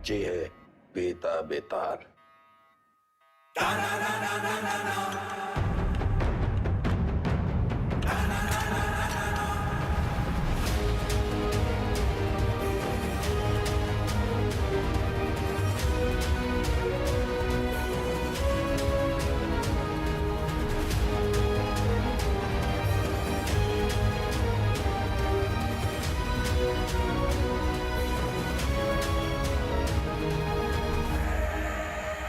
बच्ची है बेता बेतार।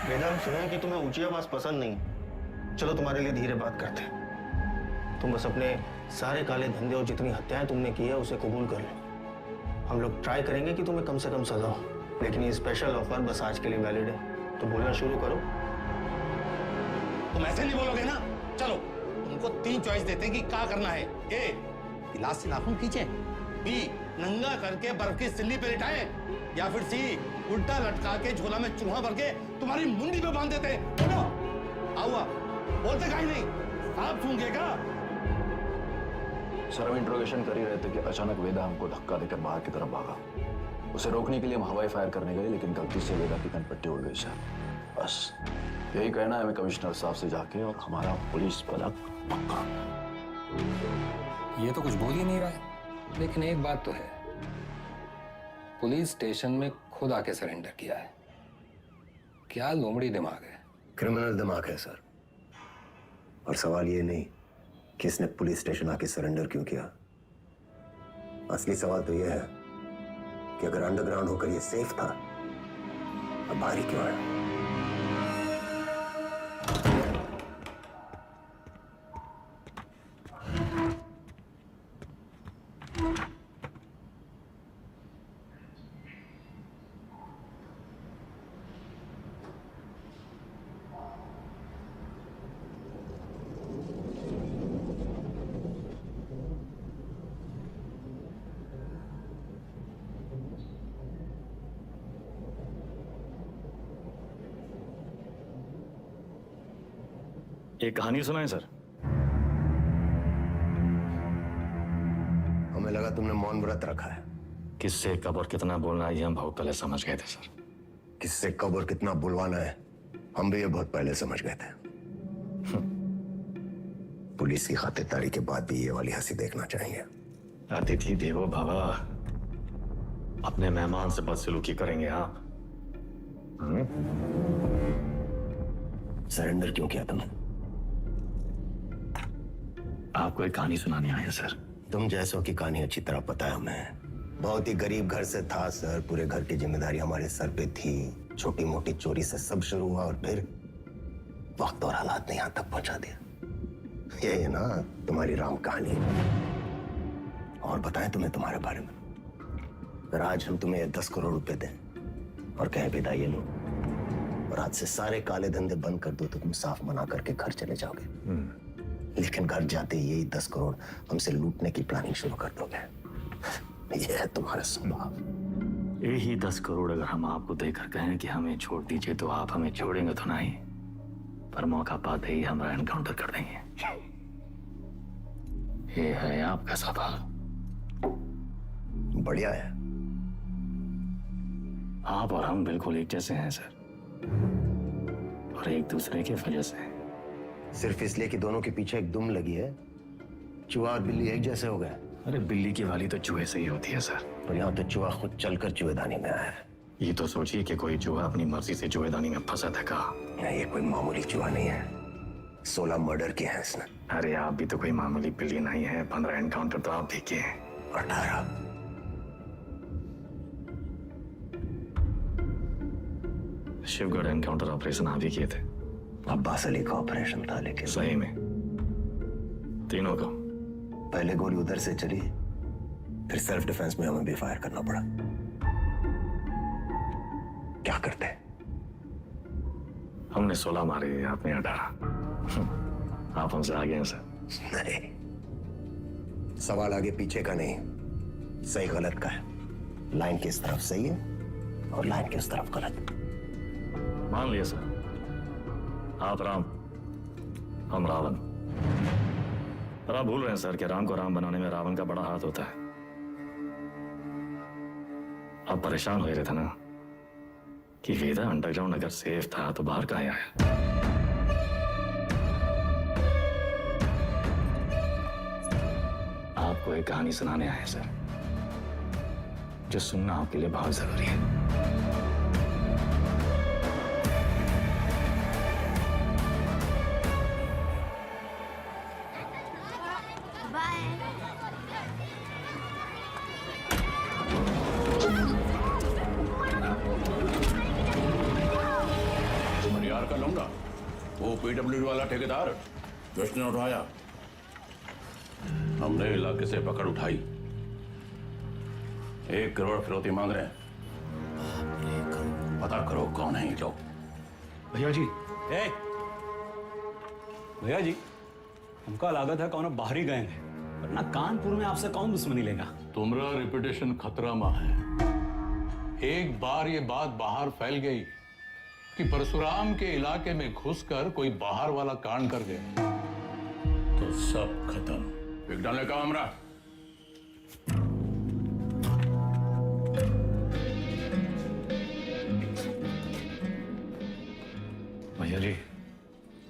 वेदा, हम सुने कि तुम्हें ऊंची आवाज पसंद नहीं। चलो तुम्हारे लिए धीरे बात करते हैं। तुम बस अपने सारे काले धंधे और जितनी हत्याएं तुमने की है उसे कबूल कर लो। हम लोग ट्राई करेंगे कि तुम्हें कम से कम सजा हो, लेकिन ये स्पेशल ऑफर बस आज के लिए वैलिड है। तो बोलना शुरू करो। तुम ऐसे नहीं बोलोगे ना। चलो तुमको 3 चॉइस देते हैं कि क्या करना है। ए, गिलास से नाखून खींचे। बी, नंगा करके बर्फ की सिल्ली पे लिटाए। या फिर सी, उल्टा लटका के झोला में चूहा भर के तुम्हारी मुंडी पे बांध देते। बोलो, आओ बोलते काहे नहीं? आप सूंघेगा। सर, हम इंट्रोगेशन कर ही रहे थे कि अचानक वेदा हमको धक्का देकर बाहर की तरफ भागा। उसे रोकने के लिए हम हवाई फायर करने गए, लेकिन गलती से वेदा की कनपट्टी उड़ गई सर। बस यही कहना है हमें कमिश्नर साहब से जाके, और हमारा पुलिस पदक पक्का। ये तो कुछ बोल ही नहीं रहा है, लेकिन एक बात तो है, पुलिस स्टेशन में खुद आके सरेंडर किया है। क्या लोमड़ी दिमाग है। क्रिमिनल दिमाग है सर। और सवाल ये नहीं कि इसने पुलिस स्टेशन आके सरेंडर क्यों किया। असली सवाल तो यह है कि अगर अंडरग्राउंड होकर ये सेफ था, अब बाहर ही क्यों आया। एक कहानी सुनाए सर। हमें लगा तुमने मौन व्रत रखा है। किससे कब और कितना बोलना है ये हम बहुत पहले समझ गए थे सर। किससे कब और कितना बुलवाना है हम भी ये बहुत पहले समझ गए थे। पुलिस की खातिरदारी के बाद भी ये वाली हंसी देखना चाहिए। अतिथि देवो भव, अपने मेहमान से बदसलूकी करेंगे आप। सरेंडर क्यों किया तुमने? आपको एक कहानी सुनाने आया सर। तुम जैसों की कहानी अच्छी तरह पता है हमें। बहुत ही गरीब घर से था सर। पूरे घर की जिम्मेदारी हमारे सर पे थी। छोटी मोटी चोरी से सब शुरू हुआ और फिर वक्त और हालात ने यहां तक पहुंचा दिया। ये है ना तुम्हारी राम कहानी। और बताएं तुम्हें तुम्हारे बारे में। अगर आज हम तुम्हें 10 करोड़ रुपए दें और कहें विदा ये लो, और आज से सारे काले धंधे बंद कर दो, तो तुम साफ मना करके घर चले जाओगे। लेकिन घर जाते ही यही 10 करोड़ हमसे लूटने की प्लानिंग शुरू कर दोगे। ये है तुम्हारा स्वभाव। यही 10 करोड़ अगर हम आपको देकर कहें कि हमें छोड़ दीजिए, तो आप हमें छोड़ेंगे तो नहीं, पर मौका पाते ही हमारा एनकाउंटर कर देंगे। ये है आपका स्वभाव। बढ़िया है। आप और हम बिल्कुल एक जैसे हैं सर, और एक दूसरे की वजह से। सिर्फ इसलिए कि दोनों के पीछे एक दुम लगी है, चूहा और बिल्ली एक जैसे हो गए। अरे बिल्ली की वाली तो चूहे से ही होती है सर। पर यहाँ तो चूहा खुद चलकर चूहेदानी में आया है। ये तो सोचिए कि कोई चूहा अपनी मर्जी से चूहेदानी में फंसा था का। ये कोई मामूली चूहा नहीं है। 16 मर्डर किए हैं इसने। अरे आप भी तो कोई मामूली बिल्ली नहीं है। 15 एनकाउंटर तो आप भी किए हैं। 18। शिवगढ़ एनकाउंटर ऑपरेशन आप ही किए थे। अब्बास अली का ऑपरेशन था, लेकिन सही में तीनों का। पहले गोली उधर से चली, फिर सेल्फ डिफेंस में हमें भी फायर करना पड़ा। क्या करते? हमने 16 मारे, आपने 18। आप हमसे आगे हैं सर। नहीं, सवाल आगे पीछे का नहीं, सही गलत का है। लाइन किस तरफ सही है और लाइन किस तरफ गलत। मान लिया सर, आप राम, हम रावण। पर आप भूल रहे हैं सर कि राम को राम बनाने में रावण का बड़ा हाथ होता है। आप परेशान हो रहे थे ना, कि वेदा अंडरग्राउंड अगर सेफ था तो बाहर कहाँ आया। आपको एक कहानी सुनाने आए हैं सर, जो सुनना आपके लिए बहुत जरूरी है। मनियार का लौंडा, वो पीडब्ल्यूडी वाला ठेकेदार जिसने उठाया, हमने इलाके से पकड़ उठाई। 1 करोड़ फिरौती मांग रहे हैं। पता करो कौन है ये लोग। भैया जी, भैया जी, हमका लागत है कौन बाहरी गए हैं, वरना कानपुर में आपसे कौन दुश्मनी लेगा। तुम्हारा रेपुटेशन खतरा में है। एक बार ये बात बाहर फैल गई कि परशुराम के इलाके में घुसकर कोई बाहर वाला कांड कर गया तो सब खत्म। एक डालने का हमरा। भैया जी,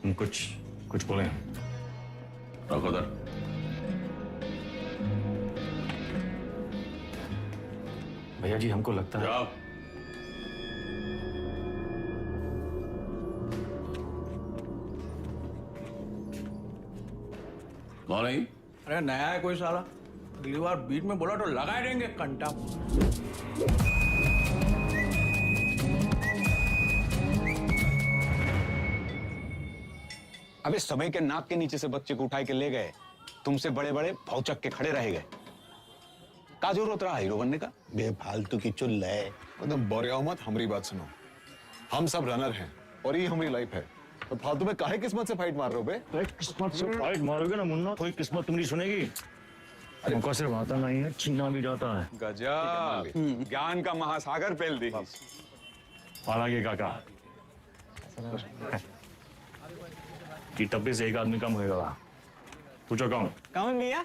हम कुछ बोले हैं। रखो दर। भैया जी, हमको लगता है जाओ। कौन है? अरे नया है कोई साला, अगली बार बीच में बोला तो लगा देंगे कंटा। अबे समय के नाक के नीचे से बच्चे को उठाए के ले गए, तुमसे बड़े बड़े भौचक के खड़े रह गए। का जरूरत रहा हीरो बनने का? बेफालतू की चुल है। एकदम बोरिया मत, हमारी बात सुनो। हम सब रनर हैं और ये हमारी लाइफ है, तो फालतू में काहे किस्मत से फाइट मार रहे हो बे? किस्मत से फाइट मारोगे ना मुन्ना, कोई किस्मत तुम्हारी सुनेगी। हमको सिर्फ आता नहीं है, छीना भी जाता है। गजब, ज्ञान का महासागर फैल दी। हालांकि काका कि टब्बे से एक आदमी कम होगा। पूछो कौन? कौन भैया?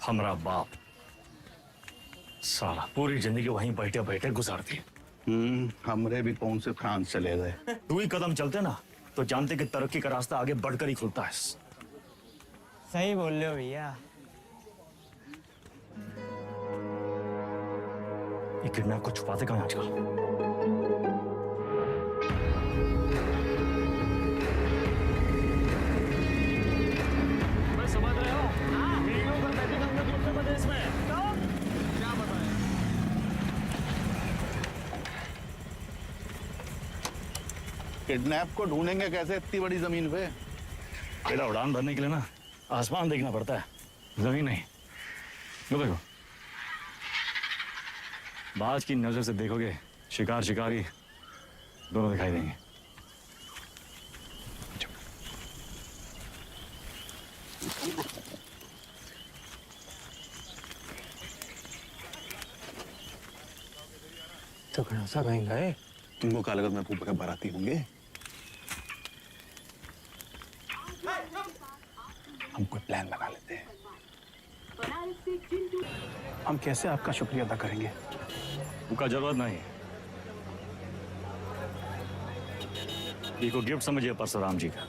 हमारा बाप। साला पूरी जिंदगी वहीं बैठे बैठे गुजार दी। हमरे भी कौन से फ्रांस चले गए। 2 ही कदम चलते ना तो जानते कि तरक्की का रास्ता आगे बढ़कर ही खुलता है। सही बोल रहे हो भैया। ये किडनैप को छुपाते कहाँ आजकल? समझ रहे हो? वीडियो पर बैटिंग हम लोग उत्तर प्रदेश में क्या बताएं? किडनैप को ढूंढेंगे कैसे इतनी बड़ी जमीन पे? बेटा, उड़ान भरने के लिए ना आसमान देखना पड़ता है, जमीन नहीं। लो देखो, बाज की नजर से देखोगे शिकार शिकारी दोनों दिखाई देंगे। तो सा कहीं गए? तुमको क्या लगत मैं फूफा के बाराती होंगे? हम कोई प्लान लगा लेते हैं। हम कैसे आपका शुक्रिया अदा करेंगे? उनका जरूरत नहीं। ये को गिफ्ट समझिए परशुराम जी का।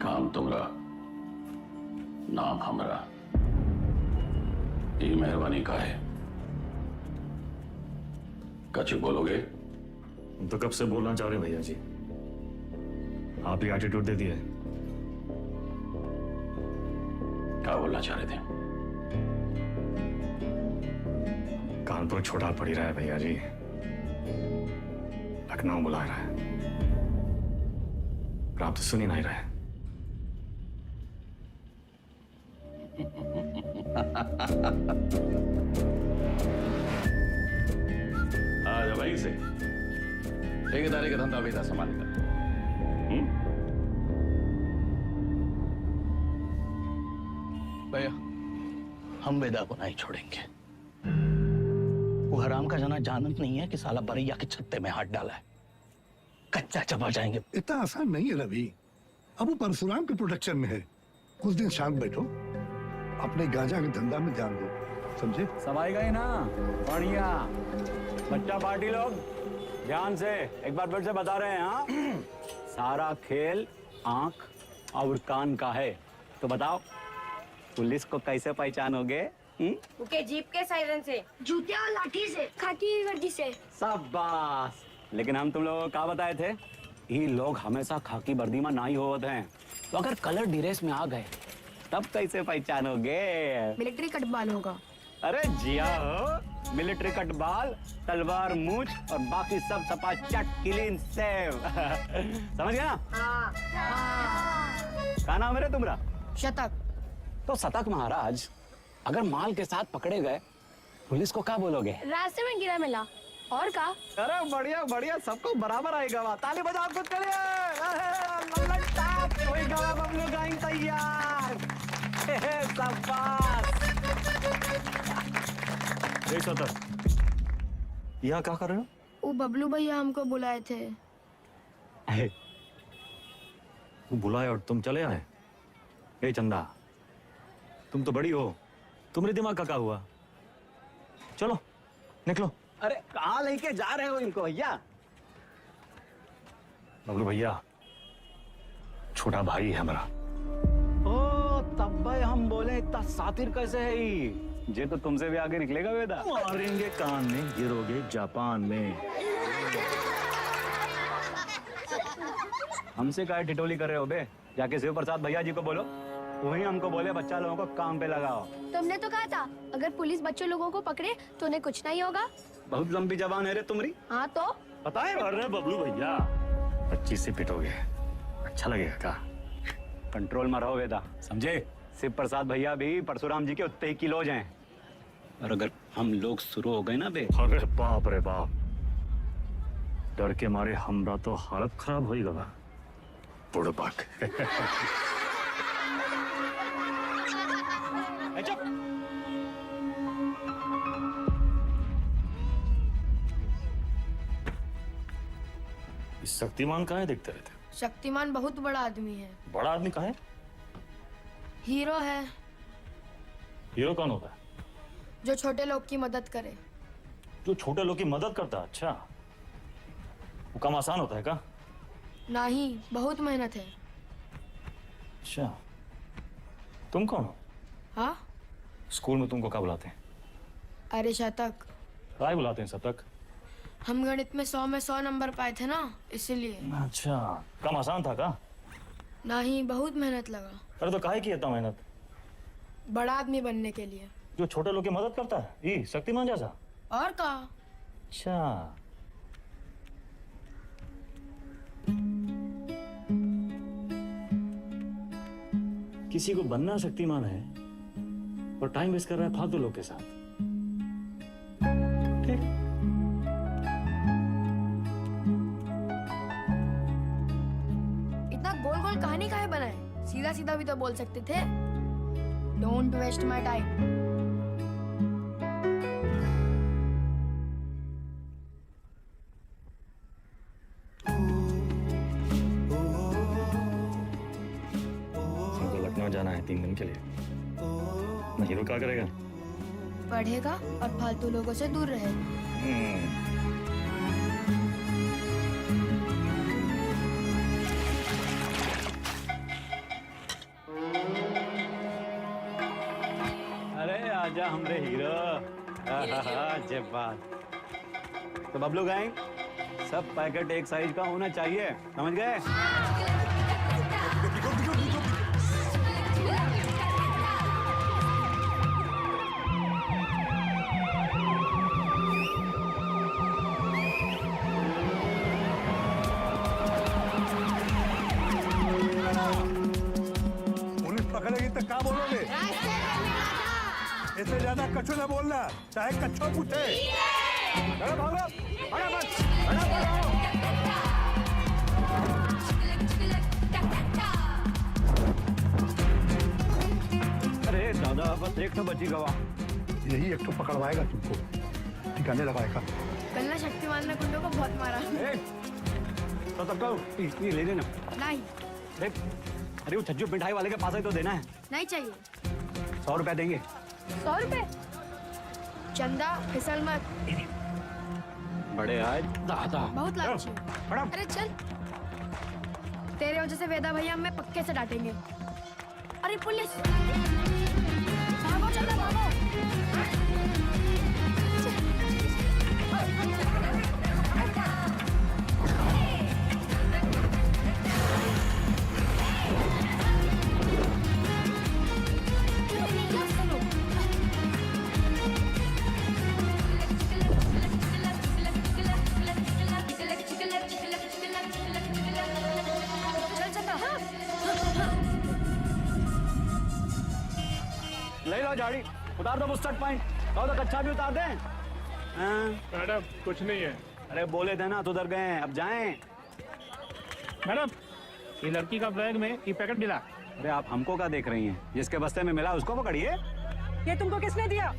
काम तुमरा, नाम हमरा। ये मेहरबानी का है। कछु बोलोगे? हम तो कब से बोलना चाह रहे हैं भैया जी, आप ही एटीट्यूड दे दिए। क्या बोलना चाह रहे थे? कानपुर छोड़ा पड़ ही रहा है भैया जी, लखनऊ बुला रहा है, पर आप तो सुन ही नहीं रहे। आज वहीं से ठेकेदारी का धंधा वेदा संभालेगा। भैया, हम वेदा को नहीं छोड़ेंगे। वो हराम का जना जानत नहीं है कि साला बरैया के छत्ते में हाथ डाला है। कच्चा चबा जाएंगे। इतना आसान नहीं है रवि। अब वो परशुराम के प्रोटेक्शन में है। कुछ दिन शांत बैठो, अपने गांजा के धंधा में ध्यान दो, समझे? सब आई गए ना? बढ़िया। बच्चा पार्टी लोग ध्यान से एक बार फिर से बता रहे हैं, हाँ? सारा खेल आंख और कान का है। तो बताओ पुलिस को कैसे पहचानोगे? उनके जीप के सायरन से, जूते और लाठी से, खाकी वर्दी से। शाबाश। लेकिन हम तुम लोगों को क्या बताए थे? ये लोग हमेशा खाकी वर्दी में ना ही होते हैं, तो अगर कलर ड्रेस में आ गए तब कैसे पहचानोगे? मिलिट्री कटबाल होगा। अरे जिया हो, मिलिट्री कटबाल, तलवार मूंछ और बाकी सब सपा चट क्लीन सेव। समझ गया? हाँ। क्या नाम है रे तुम्हारा? शतक। तो शतक महाराज, अगर माल के साथ पकड़े गए पुलिस को क्या बोलोगे? रास्ते में गिरा मिला। और का? अरे बढ़िया बढ़िया, सबको बराबर आएगा। ताली बजाओ खुद के लिए। कोई गवा बबलू गाइंग तैयार। शाबाश। यहाँ क्या कर रहे हो? वो बबलू भैया हमको बुलाए थे। तू बुलाए और तुम चले आए? ए चंदा, तुम तो बड़ी हो, तुम्हारे दिमाग का क्या हुआ? चलो निकलो। अरे कहाँ लेके जा रहे हो इनको भैया? बबलू भैया छोटा भाई है हमारा। ओ तब भाई हम बोले इतना सातिर कैसे है ये तो तुमसे भी आगे निकलेगा वेदा। मारेंगे कान में, गिरोगे जापान में। हमसे काय टिटोली कर रहे हो बे? जाके शिव प्रसाद भैया जी को बोलो, वही हमको बोले बच्चा लोगों को काम पे लगाओ। तुमने तो कहा था अगर पुलिस बच्चों लोगों को पकड़े तो उन्हें कुछ नहीं होगा। बहुत लंबी जबान है रे तुम्हारी। हाँ तो पता है? अरे बबलू भैया 25 से पिटोगे, अच्छा लगेगा क्या? कंट्रोल में रहो वेदा, समझे? शिव प्रसाद भैया भी परशुराम जी के उतने ही किलोज हैं, और अगर हम लोग शुरू हो गए ना बे। अरे बाप रे बाप, डर के मारे हमरा तो हालत खराब हो गया। बुड़बक। शक्तिमान कहाँ है दिखते रहते? शक्तिमान बहुत बड़ा आदमी है। बड़ा आदमी कहाँ है? हीरो है। हीरो कौन होता है? जो छोटे लोग की मदद करे। जो छोटे लोग की मदद करता है? अच्छा, वो काम आसान होता है क्या? नहीं, बहुत मेहनत है। अच्छा, तुम कौन हो? हाँ? स्कूल में तुमको क्या बुलाते हैं? अरे शतक। क्या बुलाते हैं शतक? हम गणित में 100 में 100 नंबर पाए थे ना, इसीलिए। अच्छा, काम आसान था क्या? नहीं, बहुत मेहनत लगा। अरे तो काहे की इतना मेहनत? बड़ा आदमी बनने के लिए। जो छोटे लोग की मदद करता है, ये शक्तिमान जैसा? और का? अच्छा, किसी को बनना शक्तिमान है और टाइम वेस्ट कर रहा है फालतू लोग के साथ। ठीक। इतना गोल गोल कहानी काहे बनाए? सीधा सीधा भी तो बोल सकते थे। Don't waste my time. जाना है 3 दिन के लिए। ना हीरो क्या करेगा? पढ़ेगा और फालतू लोगों से दूर रहेगा। अरे आजा हमरे हीरो। जय बात। तो बबलू गैंग, सब पैकेट एक साइज का होना चाहिए, समझ गए? पकड़ेगी तो क्या बोलोगे? इससे ज्यादा कछु ना बोलना, चाहे कच्छो पूछे। चलो भागो, अरे दादा, बस एक तो बची गवा। यही एक तो पकड़वाएगा तुमको। ठिकाने लगाएगा। कल ना शक्तिमान ने गुंडों को बहुत मारा। तो तब कहो ये ले लेना। नहीं अरे वो छज्जू मिठाई वाले के पास ही तो देना है। नहीं चाहिए। 100 रुपया देंगे। 100 रुपए? चंदा फिसल मत। बड़े आज दादा बहुत लालची है। अरे चल, तेरे वजह से वेदा भैया हमें पक्के से डांटेंगे। अरे पुलिस, भागो चंदा भागो। ले लो झाड़ी, उतार दो बुस्टर्ड पॉइंट। कहो तो कच्चा भी उतार दें। मैडम कुछ नहीं है। अरे बोले थे ना, तो उधर गए, अब जाएं। मैडम ये लड़की का बैग में ये पैकेट मिला। अरे आप हमको क्या देख रही हैं? जिसके बस्ते में मिला उसको पकड़िए। ये तुमको किसने दिया?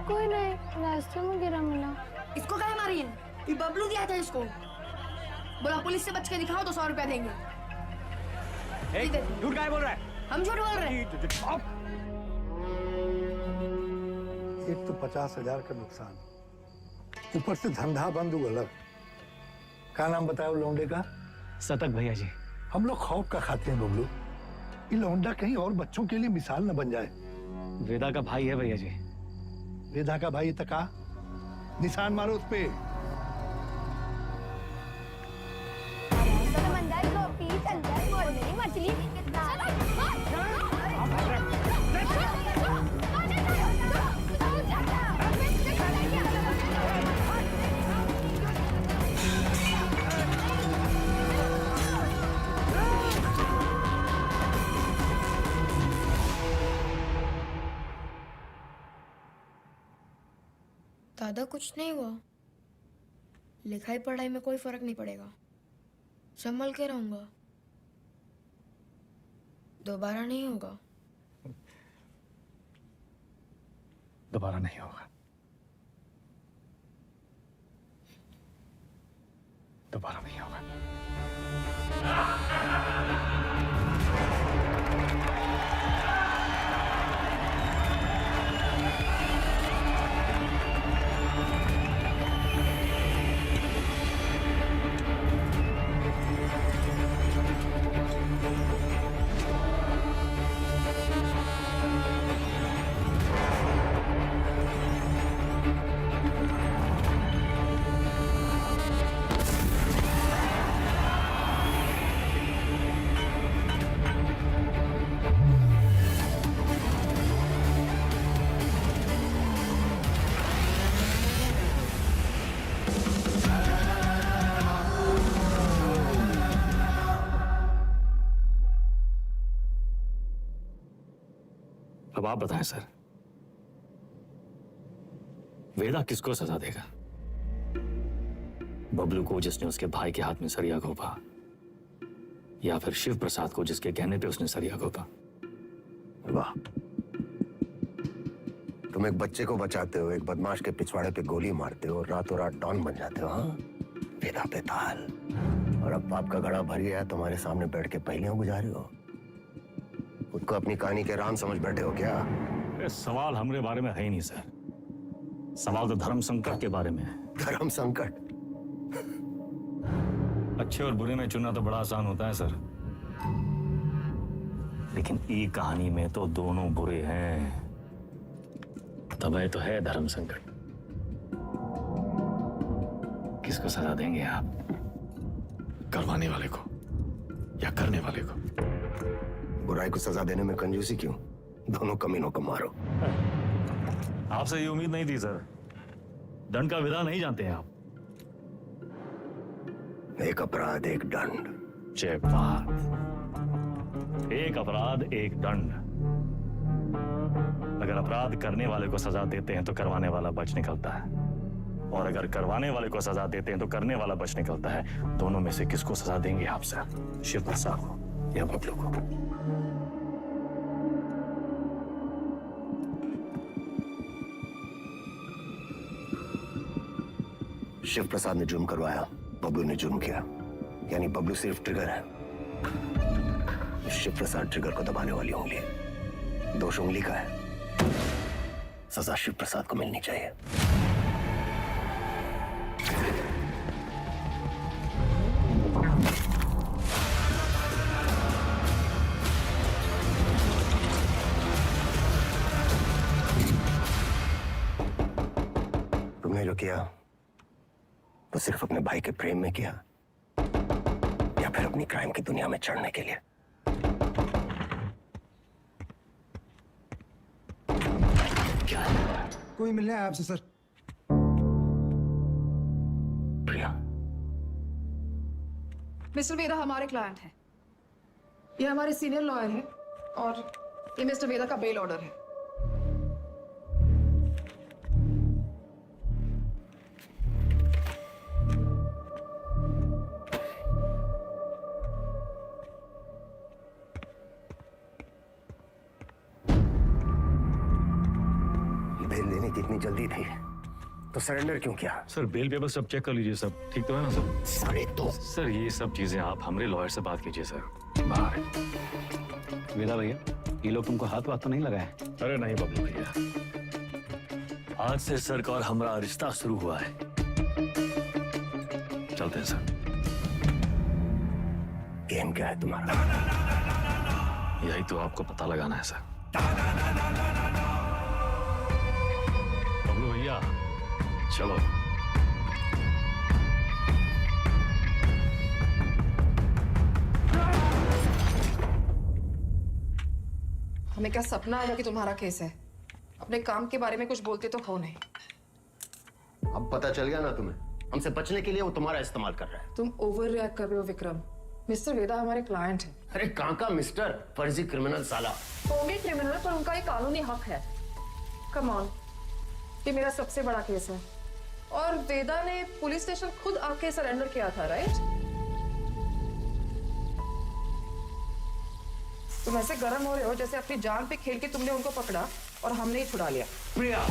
कोई नहीं, रास्ते में गिरा मिला। इसको क्या मारी है? ये बबलू दिया था इसको। बोला पुलिस से बच के दिखाओ तो 100 रुपया देंगे। झूठ काहे बोल रहा है? हम झूठ बोल रहे हैं। एक तो 50,000 का नुकसान, ऊपर से धंधा बंद हुआ अलग। क्या नाम बताया लौंडे का? सतक भैया जी। हम लोग खौफ का खाते हैं बबलू। ये लौंडा कहीं और बच्चों के लिए मिसाल न बन जाए। वेदा का भाई है भैया जी। वेदा का भाई तका निशान मारो उस पे। समंदर गोपी चंदर बोल मेरी मछली। दादा कुछ नहीं हुआ। लिखाई पढ़ाई में कोई फर्क नहीं पड़ेगा। संभल के रहूंगा। दोबारा नहीं होगा। दोबारा नहीं होगा। दोबारा नहीं होगा। अब आप बताएं सर, वेदा किसको सजा देगा? बबलू को जिसने उसके भाई के हाथ में सरिया घोंपा, या फिर शिव प्रसाद को जिसके कहने पे उसने सरिया घोंपा? वाह, तुम एक बच्चे को बचाते हो, एक बदमाश के पिछवाड़े पे गोली मारते हो, रातों रात डॉन बन जाते हो। हाँ, वेदा पे ताल। और अब पाप का घड़ा भर गया, तुम्हारे सामने बैठ के पहेलियां गुजारे हो। खुद को अपनी कहानी के राम समझ बैठे हो क्या? सवाल हमारे बारे में है ही नहीं सर। सवाल तो धर्म संकट के बारे में है। धर्म संकट? अच्छे और बुरे में चुनना तो बड़ा आसान होता है सर, लेकिन ई कहानी में तो दोनों बुरे हैं। तब तो है धर्म संकट। किसको सजा देंगे आप? करवाने वाले को या करने वाले को? बुराई को सजा देने में कंजूसी क्यों? दोनों कमीनों को मारो। आपसे ये उम्मीद नहीं थी सर। दंड का विधा नहीं जानते हैं आप। एक अपराध एक दंड। जय बात। एक अपराध एक दंड। अगर अपराध करने वाले को सजा देते हैं तो करवाने वाला बच निकलता है, और अगर करवाने वाले को सजा देते हैं तो करने वाला बच निकलता है। दोनों में से किसको सजा देंगे आप सर? शिव प्रसाद को या बबलू को? शिव प्रसाद ने जुर्म करवाया, बबलू ने जुर्म किया, यानी बबलू सिर्फ ट्रिगर है, शिव प्रसाद ट्रिगर को दबाने वाली उंगली है। दोष उंगली का है, सजा शिव प्रसाद को मिलनी चाहिए। तुमने जो किया वो सिर्फ अपने भाई के प्रेम में किया या फिर अपनी क्राइम की दुनिया में चढ़ने के लिए? कोई मिलने आया आपसे सर। प्रिया, मिस्टर वेदा हमारे क्लाइंट हैं। ये हमारे सीनियर लॉयर हैं और ये मिस्टर वेदा का बेल ऑर्डर है। बेल देने की इतनी जल्दी थी तो सरेंडर क्यों किया? सर बेल पेपर सब चेक कर लीजिए, सब ठीक तो है ना सर? सारे तो सर ये सब चीजें आप हमारे लॉयर से बात कीजिए सर। बाहर वेदा भैया, ये लोग तुमको हाथ वाथ तो नहीं लगाए? अरे नहीं बबलू भैया, आज से सर का और हमारा रिश्ता शुरू हुआ है। चलते हैं सर। गेम क्या है तुम्हारा? यही तो आपको पता लगाना है सर। बबलू भैया चलो। हमें क्या सपना आया कि तुम्हारा केस है? अपने काम के बारे में कुछ बोलते तो हो नहीं। अब पता चल गया ना तुम्हें, हमसे बचने के लिए वो तुम्हारा इस्तेमाल कर रहा है। तुम ओवर रिएक्ट कर रहे हो विक्रम। मिस्टर वेदा हमारे क्लाइंट हैं। अरे कहाँ का मिस्टर, फर्जी क्रिमिनल साला। होंगे क्रिमिनल पर उनका एक कानूनी हक है। कम ऑन, ये मेरा सबसे बड़ा केस है और वेदा ने पुलिस स्टेशन खुद आके सरेंडर किया था, राइट? तुम ऐसे गर्म हो रहे हो जैसे अपनी जान पे खेल के तुमने उनको पकड़ा और हमने ही छुड़ा लिया। प्रिया,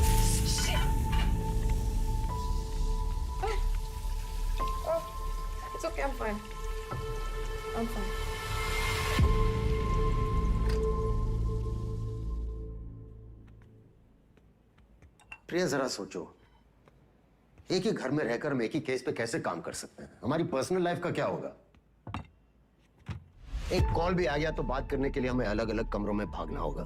It's okay, I'm fine. I'm fine. प्रिया जरा सोचो, एक ही घर में रहकर हम एक ही केस पे कैसे काम कर सकते हैं? हमारी पर्सनल लाइफ का क्या होगा? एक कॉल भी आ गया तो बात करने के लिए हमें अलग अलग कमरों में भागना होगा।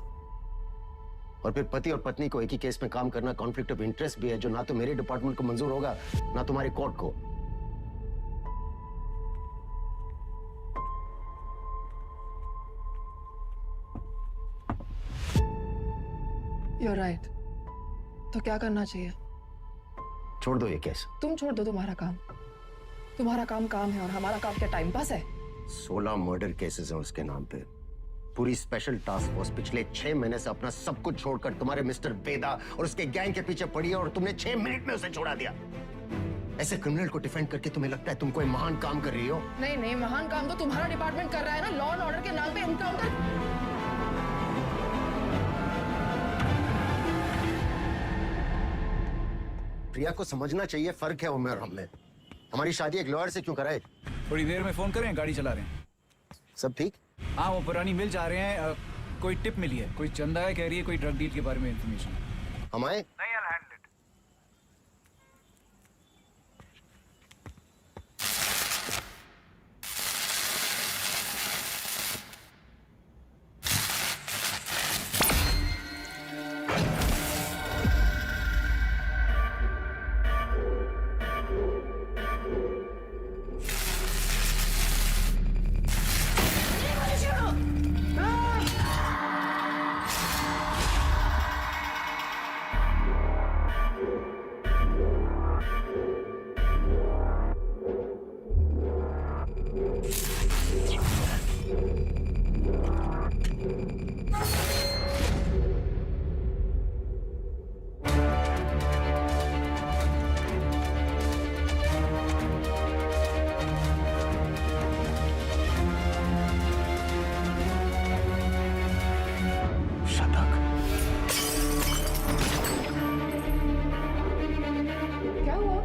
और फिर पति और पत्नी को एक ही केस में काम करना कॉन्फ्लिक्ट ऑफ इंटरेस्ट भी है, जो ना तो मेरे डिपार्टमेंट को मंजूर होगा ना तुम्हारे कोर्ट को। You're right. तो क्या करना चाहिए? छोड़ दो ये केस। तुम छोड़ दो तुम्हारा काम। तुम्हारा काम काम है और हमारा काम क्या टाइम पास है? 16 मर्डर केसेस हैं उसके नाम पे। पूरी स्पेशल टास्क फोर्स पिछले 6 महीने से अपना सब कुछ छोड़कर तुम्हारे मिस्टर वेदा और उसके गैंग के पीछे पड़ी है और तुमने 6 मिनट में उसे छोड़ा दिया। ऐसे क्रिमिनल को डिफेंड करके तुम्हें लगता है तुम कोई महान काम कर रही हो? नहीं नहीं, महान काम तो तुम्हारा डिपार्टमेंट कर रहा है ना, लॉ एंड ऑर्डर के नाम पे एनकाउंटर। प्रिया को समझना चाहिए फर्क है उम्र और हम में। हमारी शादी एक लॉयर से क्यों कराए? थोड़ी देर में फोन करें, गाड़ी चला रहे हैं। सब ठीक? हाँ, वो पुरानी मिल जा रहे हैं। कोई टिप मिली है, कोई चंदा है, कह रही है कोई ड्रग डील के बारे में इंफॉर्मेशन। हम आए? नहीं, I'll handle it. क्या हुआ?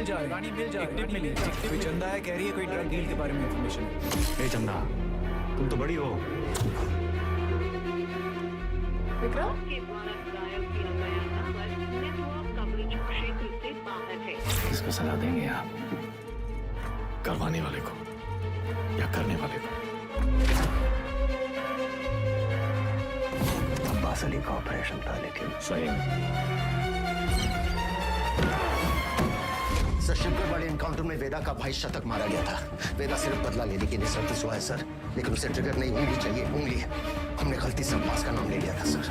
जा रही है, एक टिप मिली है। कोई चंदा है, कह रही है कोई ड्रग डील के बारे में इंफॉर्मेशन है। ए चंदा, तुम तो बड़ी हो। विक्रम किसको सलाह देंगे आप? करवाने वाले को या करने वाले को? अब्बास अली का ऑपरेशन था, लेकिन सही में सर शिवगढ़ वाले एनकाउंटर में वेदा का भाई शतक मारा गया था। वेदा सिर्फ बदला लेने की निसरती हुआ है सर, लेकिन उसे ट्रिगर नहीं, उंगली चाहिए, उंगली। हमने गलती से अब्बास का नाम ले लिया था सर।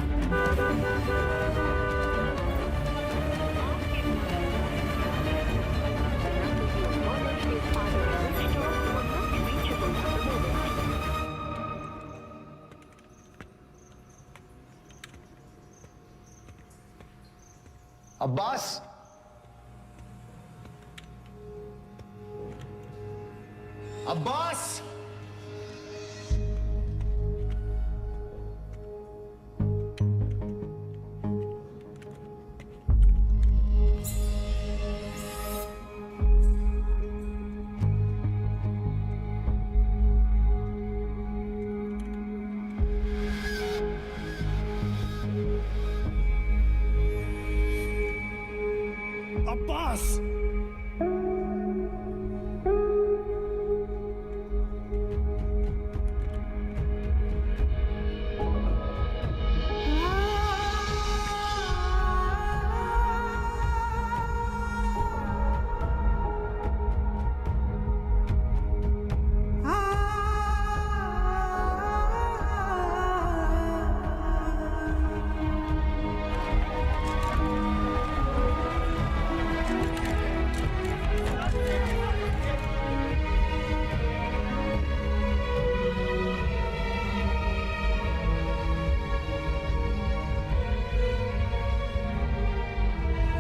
अब्बास, अब्बास, अब्बास,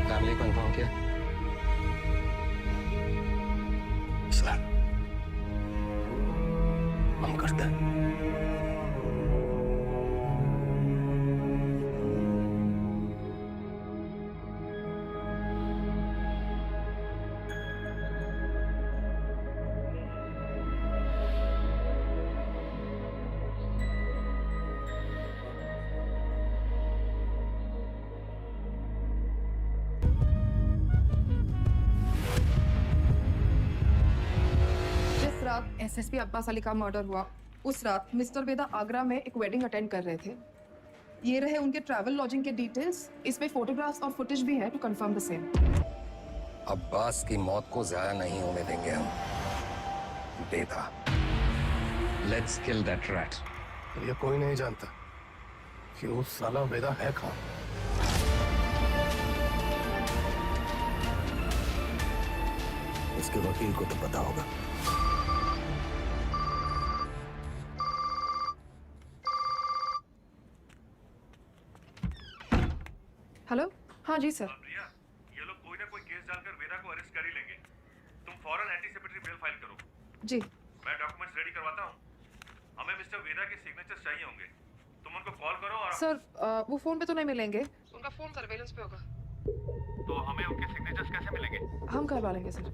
फैमिली को इन्फॉर्म किया? सर हम करते हैं। रात एसएसपी अब्बास अली का मर्डर हुआ, उस रात मिस्टर वेदा आगरा में एक वेडिंग अटेंड कर रहे थे। ये रहे उनके ट्रैवल लॉजिंग के डिटेल्स। इसमें फोटोग्राफ्स और फुटेज भी है to confirm the same. Abbas की मौत को जाया नहीं होने देंगे हम। Veda, let's kill that rat. ये कोई नहीं जानता कि उस साला वेदा है कहाँ। उसके वकील को तो पता होगा। हेलो, हाँ जी सर। प्रिया, ये लोग कोई ना कोई केस डालकर वेदा को अरेस्ट कर ही लेंगे। तुम फौरन एंटीसिपेटरी बेल फाइल करो। जी। मैं डॉक्यूमेंट्स रेडी करवाता हूँ। हमें मिस्टर वेदा के सिग्नेचर्स चाहिए होंगे। तुम उनको कॉल करो और सर वो फोन पे तो नहीं मिलेंगे, उनका फोन सर्वेलेंस पे होगा। तो हमें उनके सिग्नेचर्स कैसे मिलेंगे? हम करवा लेंगे सर।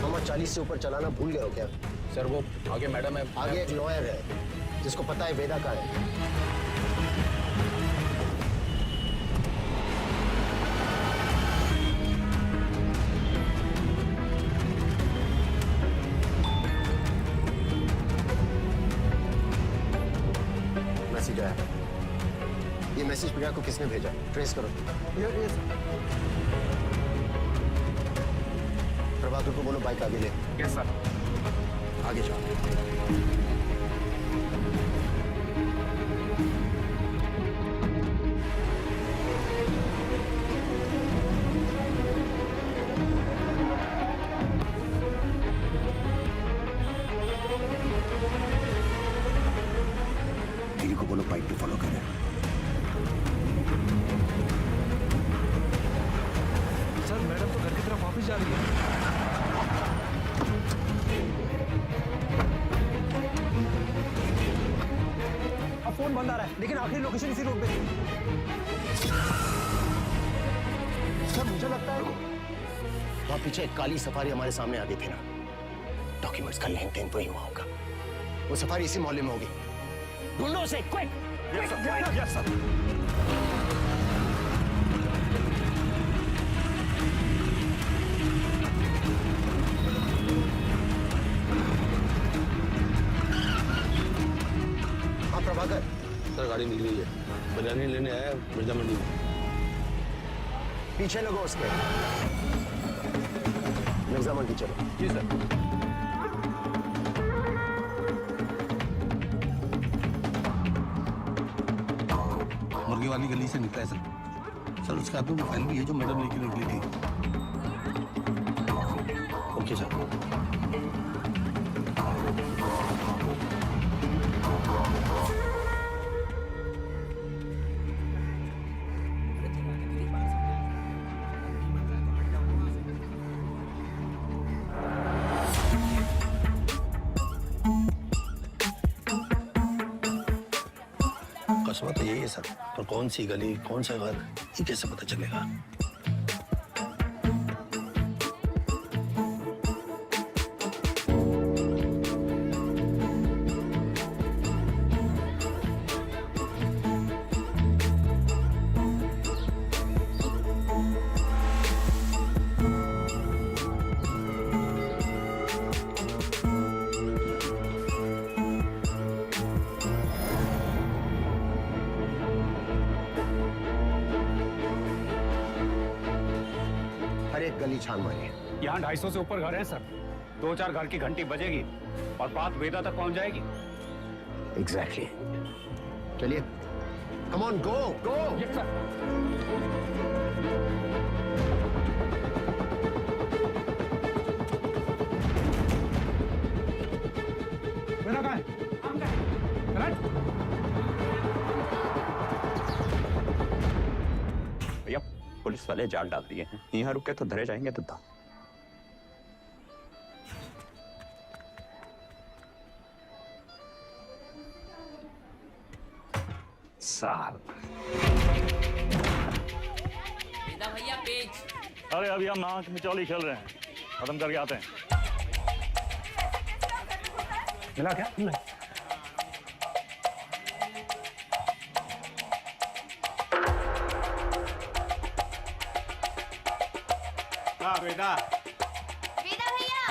मामा 40 से ऊपर चलाना भूल गए हो क्या? सर वो आगे मैडम है। आगे एक लॉयर है जिसको पता है वेदा का है। मैसेज आया। ये मैसेज प्रिया को किसने भेजा? ट्रेस करो। प्रभाकर को बोलो बाइक आगे ले। Yes sir. आगे जाओ। बंद आ रहा है, लेकिन आखिरी लोकेशन इसी रोड पे थी। सर मुझे लगता है वहां पीछे एक काली सफारी हमारे सामने आ गई थी ना, डॉक्यूमेंट्स का लेन देन तो ही हुआ होगा। वो सफारी इसी मोहल्ले में होगी। ढूंढो उसे, क्विक! Yes sir. हाँ प्रभाकर, सर गाड़ी मिल गई है, बिरयानी लेने आया मिर्जा मंडी में। पीछे लगो उसके। मिर्जा मंडी चलो। जी सर। मुर्गी वाली गली से निकला है सर। सर उसके हाथ में फाइल भी है जो मैडम लेके निकली थी। Okay sir. कस्बा तो यही है सर, पर कौन सी गली कौन सा घर ये कैसे पता चलेगा? हर एक गली छान मारी है। यहाँ 250 से ऊपर घर हैं सर। 2-4 घर की घंटी बजेगी और बात वेदा तक पहुंच जाएगी। एग्जैक्टली। चलिए, come on, go go. Yes sir. Veda कहाँ है? भैया पुलिस वाले जाल डाल दिए हैं, यहाँ रुके तो धरे जाएंगे तो साल। भैया पेज। अरे अभी हम नाक मिचौली खेल रहे हैं, खत्म करके आते हैं। मिला क्या? वेदा वेदा भैया।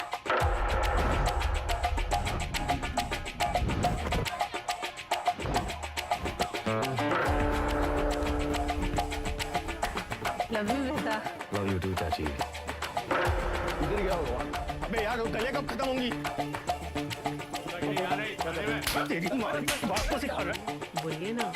लव यू बेटा। लव यू टू चाची। इधर क्या हुआ? अबे यार वो गले कब खत्म होंगी? तेरी माँ बात को सिखा रहा है। बोलिए ना।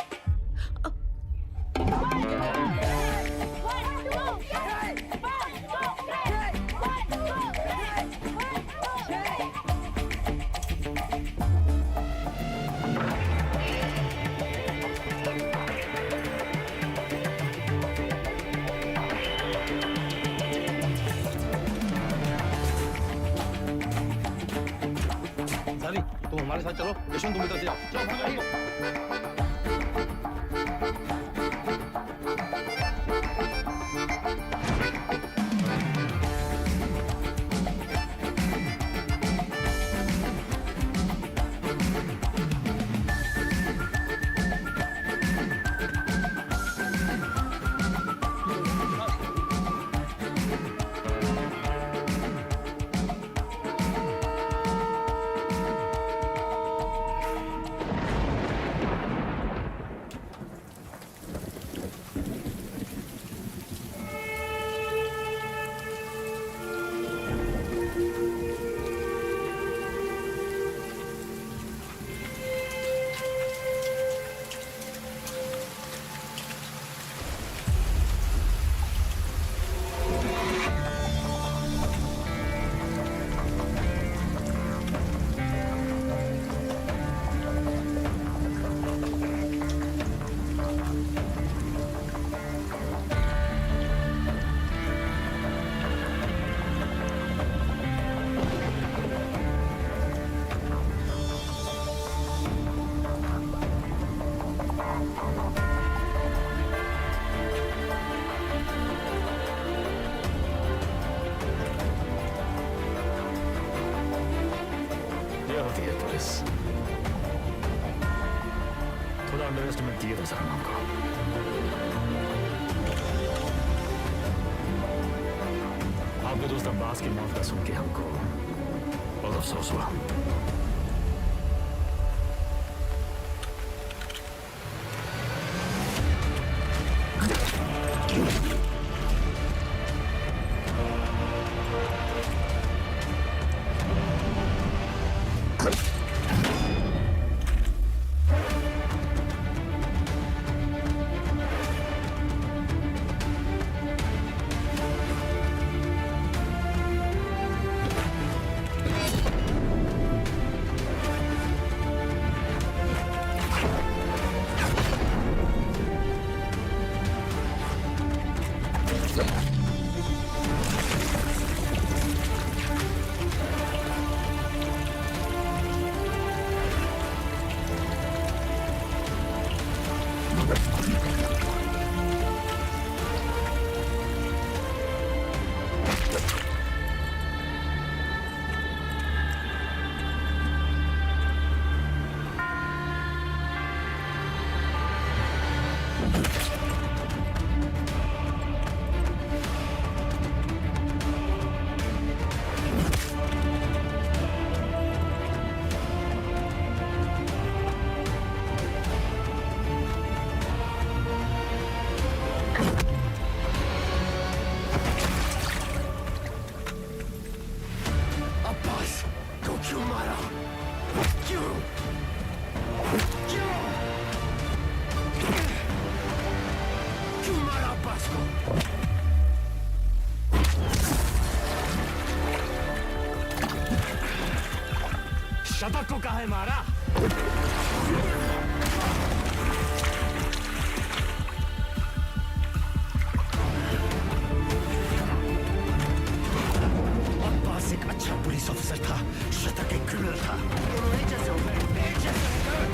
तुम हमारे साथ चलो, यशवंत तुम इधर से जाओ। होती है पुलिस। थोड़ा अंडर एस्टिमेट किया था सर हमको। आपके दोस्त अब्बास की मौत का सुन के हमको बहुत अफसोस हुआ। शतक को काहे मारा? अब्बास एक अच्छा पुलिस ऑफिसर था, शतक एक क्रिमिनल था। दोनों एक जैसे हो गए, एक जैसे हो गए।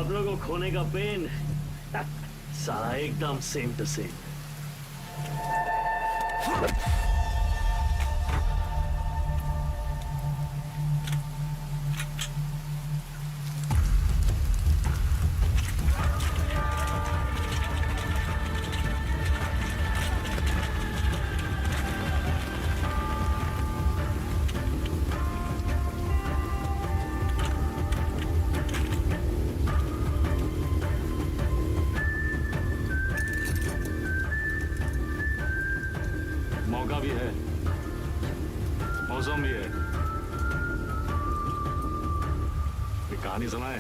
अब लोगों को खोने का पेन सारा एकदम सेम टू सेम। मौका भी है, मौसम भी है। ये कहानी सुनाए।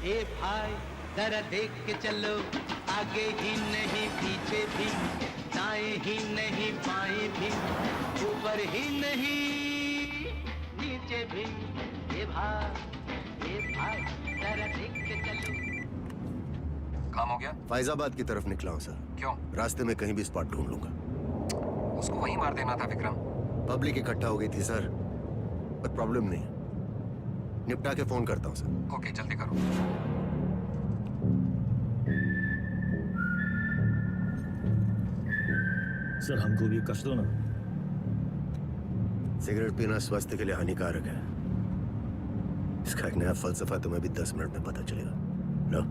ए भाई जरा देख के चलो, आगे ही नहीं पीछे भी, दाएं ही नहीं बाएं भी, ऊपर ही नहीं नीचे भी। ए भाई जरा देख के चलो। काम हो गया? फैजाबाद की तरफ निकला हूँ सर। क्यों? रास्ते में कहीं भी स्पॉट ढूंढ लूंगा। उसको वहीं मार देना था विक्रम। पब्लिक इकट्ठा हो गई थी सर, पर प्रॉब्लम नहीं, निपटा के फोन करता हूँ सर। ओके जल्दी करो। सर हमको भी कष्ट दो ना। सिगरेट पीना स्वास्थ्य के लिए हानिकारक है, इसका एक नया फलसफा तुम्हें भी 10 मिनट में पता चलेगा। लो।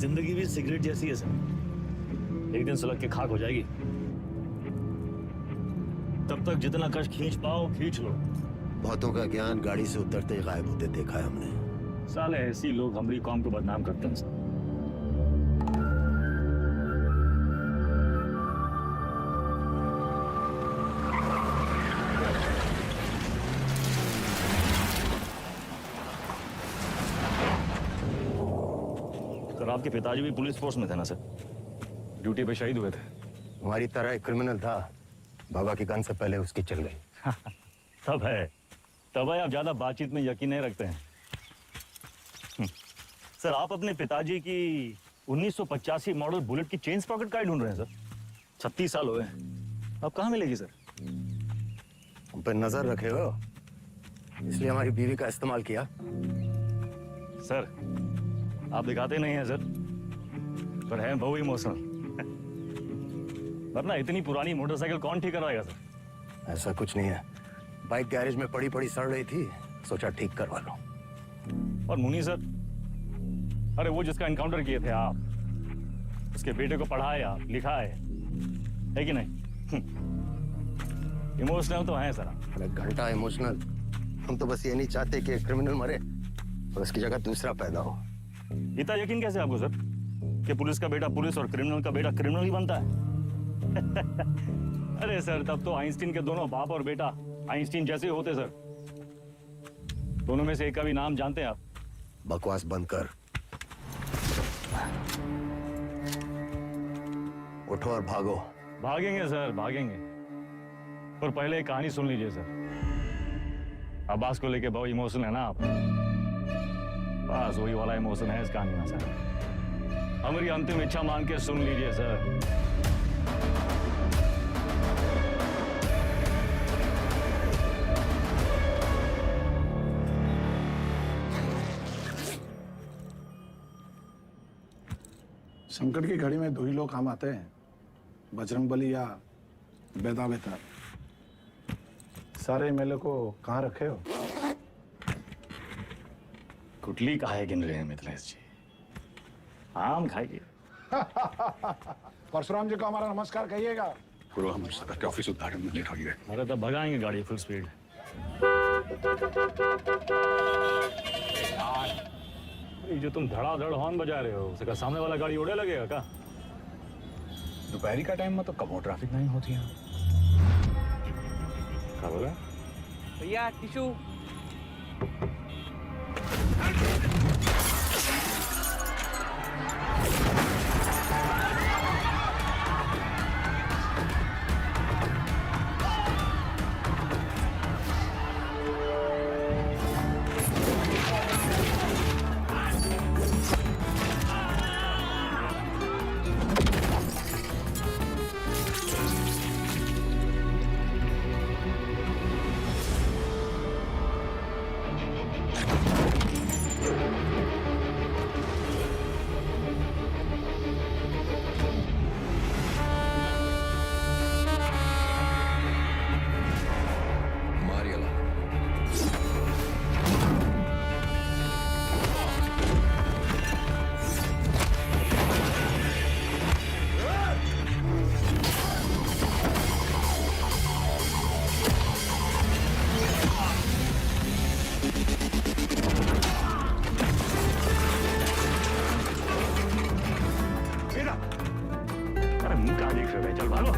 जिंदगी भी सिगरेट जैसी है सर, एक दिन सुलग के खाक हो जाएगी। तब तक जितना कष्ट खींच पाओ खींच लो। बहुतों का ज्ञान गाड़ी से उतरते ही गायब होते देखा है हमने। साले ऐसी लोग हमारी कौम को बदनाम करते हैं। सर आपके पिताजी भी पुलिस फोर्स में थे ना सर? ड्यूटी पे शहीद हुए थे। हमारी तरह एक क्रिमिनल था, बाबा की गन से पहले उसकी चल गई। तब है आप ज्यादा बातचीत में यकीन नहीं रखते हैं। सर आप अपने पिताजी की 1985 मॉडल बुलेट की चेन स्प्रॉकेट का ढूंढ रहे हैं सर। 36 साल हुए हैं, अब कहाँ मिलेगी सर? हम पे नजर रखे हो, इसलिए हमारी बीवी का इस्तेमाल किया। सर आप दिखाते नहीं हैं सर, पर हैं बहुत इमोशनल। वरना इतनी पुरानी मोटरसाइकिल कौन ठीक करवाएगा सर? ऐसा कुछ नहीं है, बाइक गैरेज में पड़ी पड़ी सड़ रही थी, सोचा ठीक करवा लो। और मुनी सर, अरे वो जिसका एनकाउंटर किए थे आप, उसके बेटे को पढ़ाया लिखाया है कि नहीं? इमोशनल तो हैं सर। अरे घंटा इमोशनल, हम तो बस ये नहीं चाहते कि क्रिमिनल मरे और उसकी जगह दूसरा पैदा हो। इतना यकीन कैसे आपको सर कि पुलिस का बेटा पुलिस और क्रिमिनल का बेटा क्रिमिनल ही बनता है? अरे सर, तब तो आइंस्टीन के दोनों बाप और बेटा आइंस्टीन जैसे होते सर। दोनों में से एक का भी नाम जानते हैं आप? बकवास बंद कर, उठो और भागो। भागेंगे सर, भागेंगे, पर पहले एक कहानी सुन लीजिए सर। अब्बास को लेके बहुत इमोशनल है ना आप? बस वही वाला इमोशन है इस कहानी में सर। हमारी अंतिम इच्छा मान के सुन लीजिए सर। संकट की घड़ी में दो ही लोग काम आते हैं, बजरंग बली या बेदा बेतार। सारे मेले को कहाँ रखे हो? कुटली कहा है गिन रहे हैं मिथिलेश जी? आम खाइए। परशुराम जी को हमारा नमस्कार कहिएगा। पूरा हम सदर के ऑफिस उद्घाटन में लेट हो गए। अरे तब भगाएंगे गाड़ी फुल स्पीड। ये जो तुम धड़ाधड़ हॉर्न बजा रहे हो, उसका सामने वाला गाड़ी उड़े लगेगा क्या? दोपहरी का टाइम में तो कब ट्रैफिक नहीं होती है। क्या बोला भैया? टिशू। अरे मुंह कहाँ देख रहे हो? चल भागो।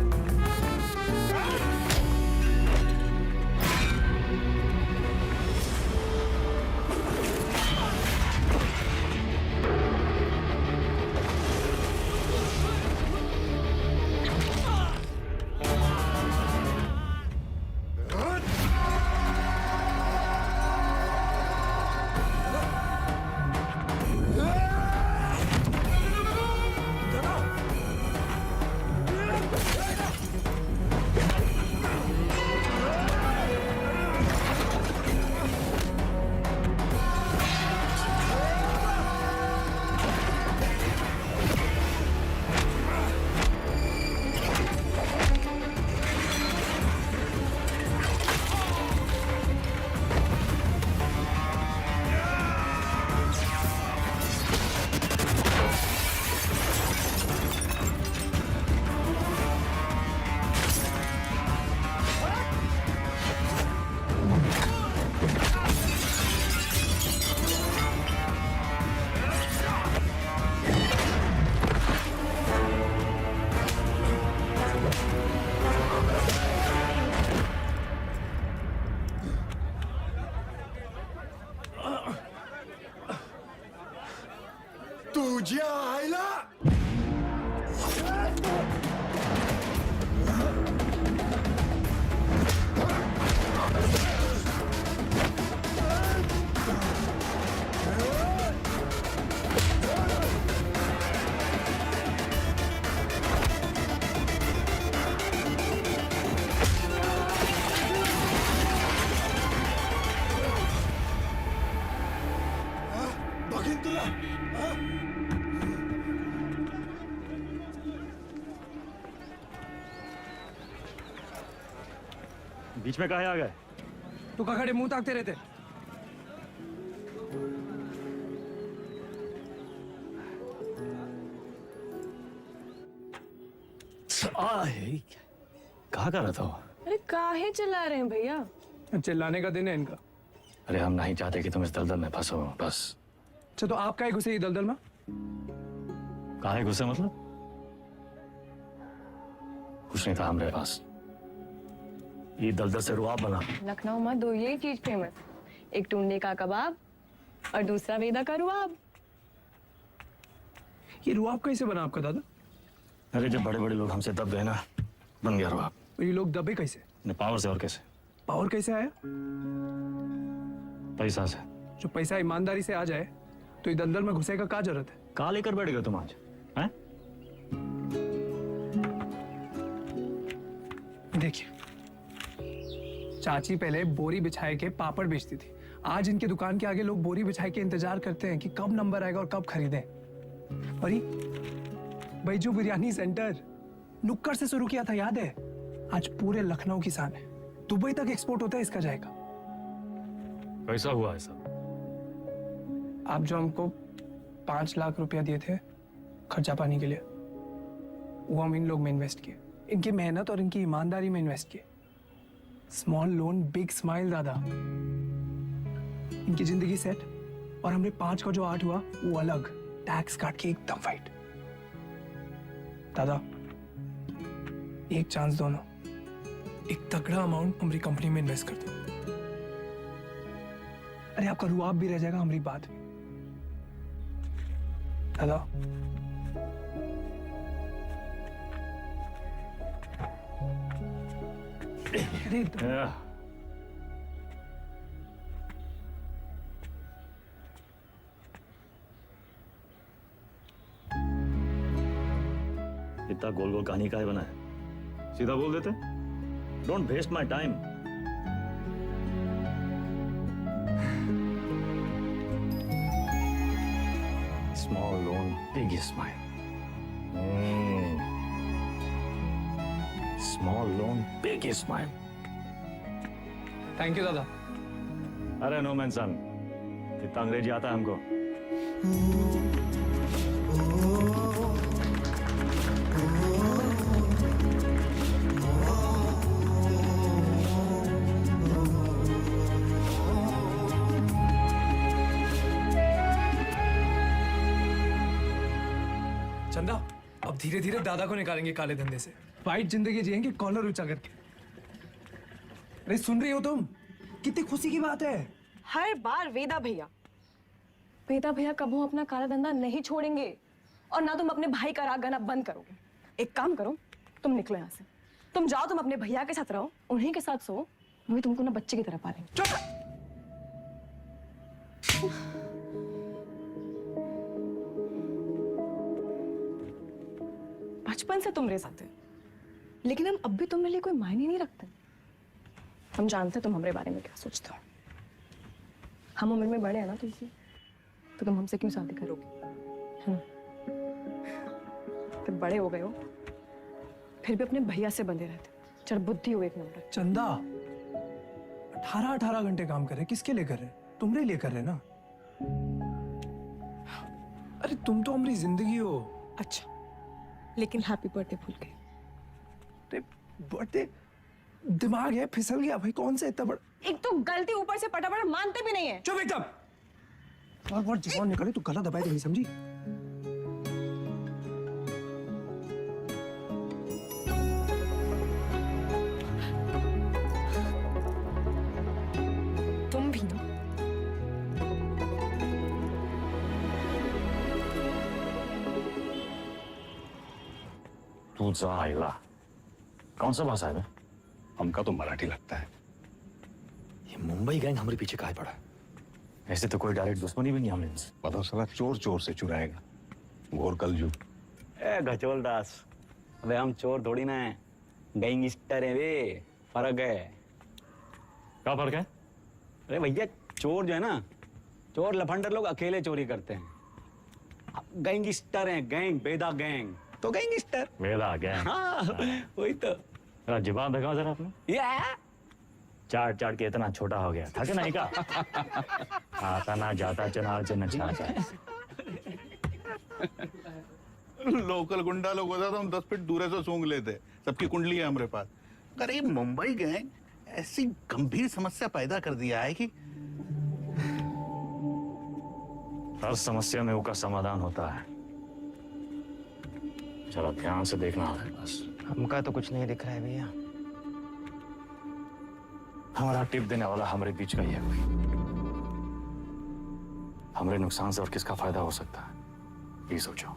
बीच में काहे आ गए? तू का खड़े मुंह ताकते रहते? कहाँ कर रहा था? अरे काहे चिल्ला रहे हैं भैया? चिल्लाने का दिन है इनका। अरे हम नहीं चाहते कि तुम इस दलदल में फंसो, बस। अच्छा तो आप काहे घुसे ये दलदल में? काहे गुस्से मतलब? कुछ नहीं था हमारे पास। ये दलदल से रुआब बना। लखनऊ में दो यही चीज फेमस, एक टुंडे का कबाब और दूसरा वेदा का रुआब। ये रुआब कैसे बना आपका दादा? अरे जब बड़े बड़े लोग हमसे दब गए ना, बन गया रुआब। तो ये लोग दबे कैसे? पावर से। और कैसे? पावर कैसे आया? पैसा से। जो पैसा ईमानदारी से आ जाए तो ये दलदल में घुसे का क्या जरूरत है? कहाँ लेकर बैठ गए तुम आज? हैं? देखिए, चाची पहले बोरी बिछाए के पापड़ बेचती थी। आज इनके दुकान के आगे लोग बोरी बिछाए के इंतजार करते हैं कि कब नंबर आएगा और कब खरीदें। और ये बैजू बिरयानी सेंटर नुक्कड़ से शुरू किया था, याद है? आज पूरे लखनऊ की शान है। दुबई तक एक्सपोर्ट होता है इसका जाएगा। कैसा हुआ है सब? आप जो हमको 5 लाख रुपया दिए थे खर्चा पानी के लिए, वो हम इन लोग में इन्वेस्ट किए। इनकी मेहनत और इनकी ईमानदारी में इन्वेस्ट किए। स्मॉल लोन बिग स्माइल दादा। इनकी जिंदगी सेट और हमने 5 का जो 8 हुआ वो अलग, टैक्स काट के एकदम फाइट। दादा एक चांस दो ना, एक तगड़ा अमाउंट हमारी कंपनी में इन्वेस्ट कर दो। अरे आपका रुआब भी रह जाएगा हमारी बात में। दादा अरे इतना गोल गोल कहानी का है बना है? सीधा बोल देते। Don't waste my time. Small loan big smile. Small loan big smile. Thank you दादा। अरे नो मेंशन, इतना अंग्रेजी आता है हमको। चंदा अब धीरे धीरे दादा को निकालेंगे काले धंधे से। वाइट जिंदगी जिएंगे कॉलर ऊंचा करके। अरे सुन रही हो तुम? कितनी खुशी की बात है। हर बार वेदा भैया कबू अपना काला धंधा नहीं छोड़ेंगे और ना तुम अपने भाई का राग गाना बंद करोगे। एक काम करो, तुम निकलो यहाँ से। तुम जाओ, तुम अपने भैया के साथ रहो, उन्हीं के साथ सो, वही तुमको ना बच्चे की तरह पालेंगे। बचपन से तुम रे साथ हैं, लेकिन हम अब भी तुम्हारे लिए कोई मायने नहीं रखते। हम जानते तुम हमारे बारे में क्या सोचते हो। हम उम्र में बड़े हैं ना तुमसे, तो तुम हमसे क्यों शादी करोगे? है ना? फिर बड़े हो गए हो, फिर भी अपने भैया से बंधे रहते। चल बुद्धि हो एक नंबर। चंदा 18 घंटे काम कर रहे, किसके लिए कर रहे? तुम्हारे लिए कर रहे ना। अरे तुम तो हमारी जिंदगी हो। अच्छा, लेकिन हैप्पी बर्थडे भूल गए। बर्थडे दिमाग है फिसल गया भाई। कौन सा इतना बड़ा? एक तो गलती ऊपर से पटापट मानते भी नहीं है। चुप एकदम। और जवान निकले तो गला दबाए नहीं, समझी? तुम भी ना। तू आइला। कौन सा भाषा है? हमका तो मराठी लगता है। ये मुंबई गैंग हमारे पीछे काहे पड़ा? ऐसे तो कोई डायरेक्ट दुश्मनी भी नहीं हमने इनसे। पता साला चोर चोर से चुराएगा। घोर कलयुग। ए गचोल दास, अबे हम चोर थोड़ी ना है, गैंगस्टर है वे। फर्क है। क्या फर्क है? अरे भैया चोर जो है ना, चोर लफंडर लोग अकेले चोरी करते हैं। गैंगस्टर हैं, गैंग, बेदा गैंग तो गैंगस्टर। वेदा गैंग। हाँ वही तो। जवाब दिखाओ जरा अपने। ये चाट चाट के इतना छोटा हो गया थके नहीं का? आता ना जाता चना चना चाहता। लोकल गुंडा लोग होता तो हम 10 फीट दूर से सूंघ लेते। सबकी कुंडली है हमारे पास। अगर ये मुंबई गैंग ऐसी गंभीर समस्या पैदा कर दिया है कि हर समस्या में उसका समाधान होता है। चलो ध्यान से देखना है बस। हमका तो कुछ नहीं दिख रहा है भैया। हमारा टिप देने वाला हमारे बीच का ही है कोई। हमारे नुकसान से और किसका फायदा हो सकता है ये सोचो।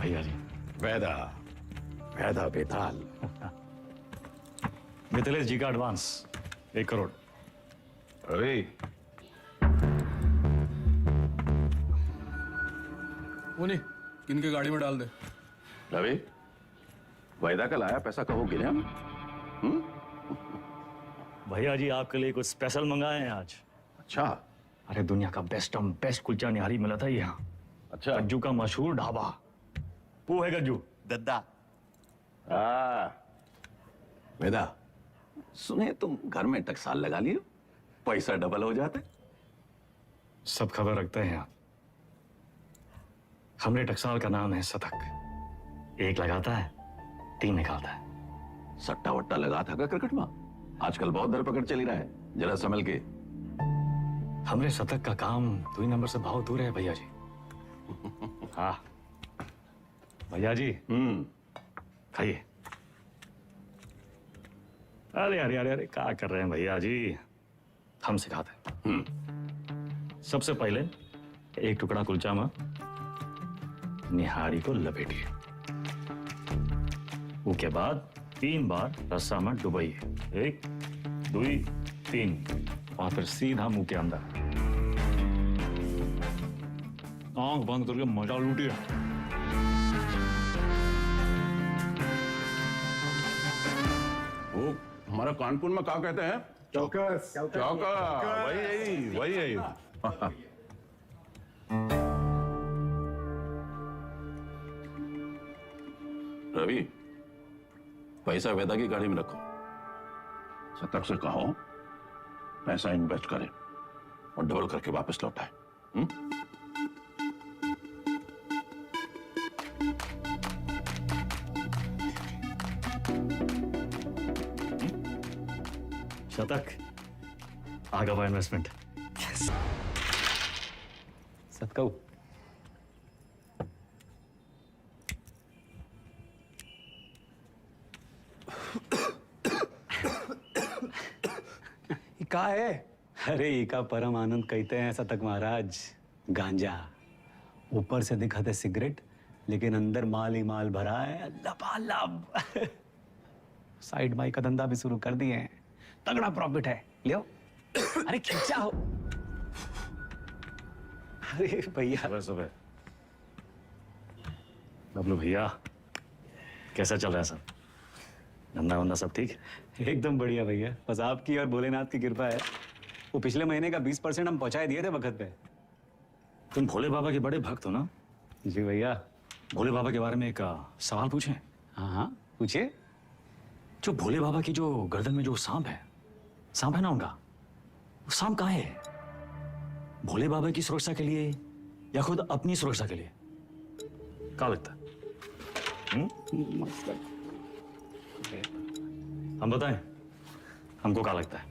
भैया जी वैदा वैदा बेताल। मिथिलेश जी का एडवांस 1 करोड़। अरे वो नहीं, किनके गाड़ी में डाल दे। रवि, वायदा का लाया पैसा कहो गिने हम? भैया जी आपके लिए कुछ स्पेशल मंगाए हैं आज। अच्छा। अरे दुनिया का बेस्ट कुलचा निहारी मिला था यहाँ। अच्छा। गज्जू का मशहूर ढाबा। वो है गज्जू दद्दा। वेदा, सुने तुम घर में टकसाल लगा लियो, पैसा डबल हो जाता है। सब खबर रखते हैं आप। हमरे टकसाल का नाम है शतक। 1 लगाता है 3 निकालता है। सट्टा वट्टा लगा था का क्रिकेट में? आजकल बहुत धरपकड़ चली रहा है, जरा संभल के। हमरे शतक का काम 2 नंबर से बहुत दूर है भैया जी। हाँ भैया जी खाइए। अरे अरे अरे अरे क्या कर रहे हैं भैया जी, हम सिखाते हैं। सबसे पहले 1 टुकड़ा कुलचा में निहारी को लपेटिए। उसके बाद 3 बार रस्सा में डुबाइए। 1 2 3 और फिर सीधा मुंह के अंदर। आंख बंद करके मजा लूटिए। वो हमारा कानपुर में क्या कहते हैं? चौकस। चौका। वही है। रवि, पैसा वेदा की गाड़ी में रखो। शतक से कहो पैसा इन्वेस्ट करे और डबल करके वापस लौटाए। शतक आगा हुआ इन्वेस्टमेंट। सतकऊ का है? अरे इका परम आनंद कहते हैं शतक महाराज। गांजा ऊपर से दिखाते सिगरेट, लेकिन अंदर माल ही माल भरा है लबालब। साइड बाई का धंधा भी शुरू कर दिए हैं, तगड़ा प्रॉफिट है। लियो। अरे खींचा हो। अरे भैया सुबह बबलू भैया कैसा चल रहा है सब? धंधा वंधा सब ठीक? एकदम बढ़िया भैया, बस आपकी और भोलेनाथ की कृपा है। वो पिछले महीने का 20% हम पहुंचाए दिए थे वक्त पे। तुम भोले बाबा के बड़े भक्त हो ना? जी भैया। भोले बाबा के बारे में एक सवाल पूछें? हाँ हाँ पूछिए। जो भोले बाबा की जो गर्दन में जो सांप है ना उनका, वो सांप कहाँ है? भोले बाबा की सुरक्षा के लिए या खुद अपनी सुरक्षा के लिए? क्या लगता है? हम बताएं हमको क्या लगता है?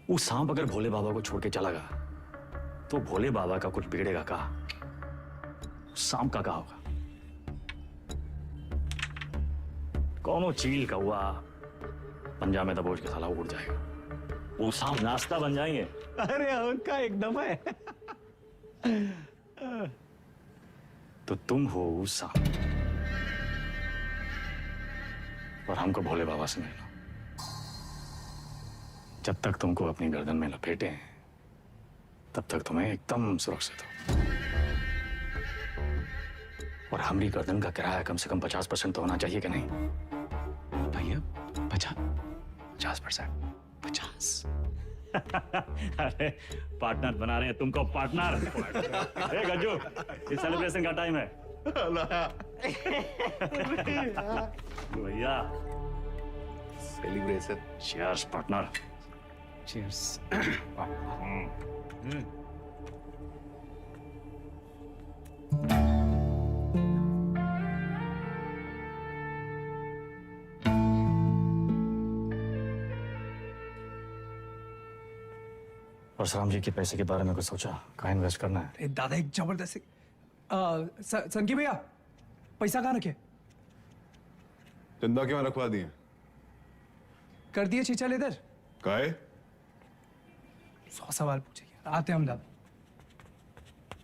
वो सांप अगर भोले बाबा को छोड़ के चला गया तो भोले बाबा का कुछ बिगड़ेगा कहा? सांप का क्या होगा? कौनो चील का हुआ पंजा में दबोच के साला उड़ जाएगा। वो सांप नाश्ता बन जाएंगे। अरे उनका एकदम है। तो तुम हो वो सांप और हमको भोले बाबा से मिलना। जब तक तुमको अपनी गर्दन में लपेटे हैं तब तक तुम्हें एकदम सुरक्षित हो। और हमारी गर्दन का किराया कम से कम 50% तो होना चाहिए कि नहीं भैया? 50%? 50। अरे पार्टनर बना रहे हैं तुमको पार्टनर। ए गज्जू, इस सेलिब्रेशन का टाइम है। भैया celebration. Cheers partner. Cheers. Parshuram ji के पैसे के बारे में कुछ सोचा? कहाँ इन्वेस्ट करना है? अरे दादा एक जबरदस्त सनकी भैया पैसा कहाँ रखे? चंदा क्यों रखवा दिए? कर दिए चीचा इधर। काहे? 100 सवाल पूछेंगे, आते हम दादा।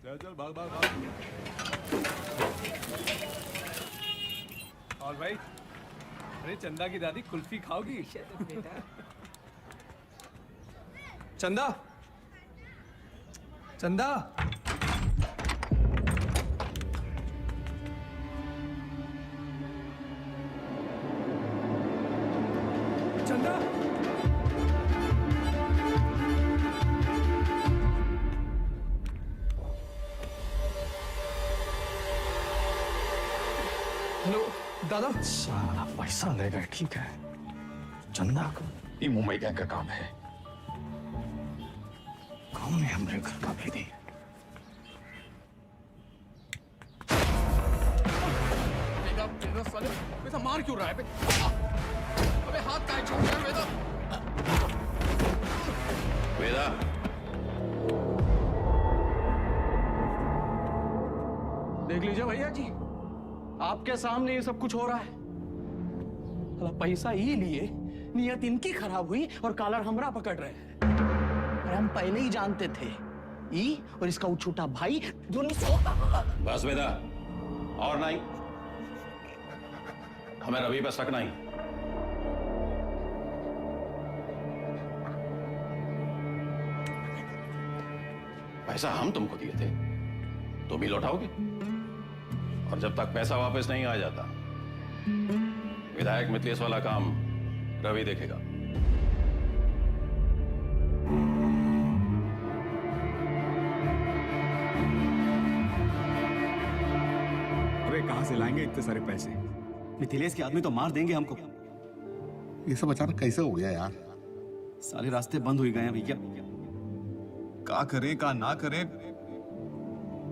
चल चल भाग भाग भाग। और भाई, अरे चंदा की दादी कुल्फी खाओगी? चंदा, चंदा, चंदा, हेलो दादा। सारा पैसा ले गए, ठीक है। चंदा को ये मुंबई गैंग का काम है। कौन है हमारे घर का भेदी? बेटा मार क्यों रहा है? अबे हाथ काहे छोड़ रहा है वेदा? वेदा देख लीजिए भैया जी, आपके सामने ये सब कुछ हो रहा है। पैसा ही लिए, नियत इनकी खराब हुई और कॉलर हमरा पकड़ रहे हैं। अरे हम पहले ही जानते थे, ई और इसका वो छोटा भाई दोनों। बस वेदा, और नहीं, हमें रवि पे शक नहीं। पैसा हम तुमको दिए थे, तुम ही लौटाओगे। और जब तक पैसा वापस नहीं आ जाता, विधायक मिथिलेश वाला काम रवि देखेगा। अरे कहां से लाएंगे इतने सारे पैसे? मिथिलेश के आदमी तो मार देंगे हमको। ये सब अचानक कैसे हो गया यार? सारे रास्ते बंद हो गए हैं भैया। का करें का ना करें,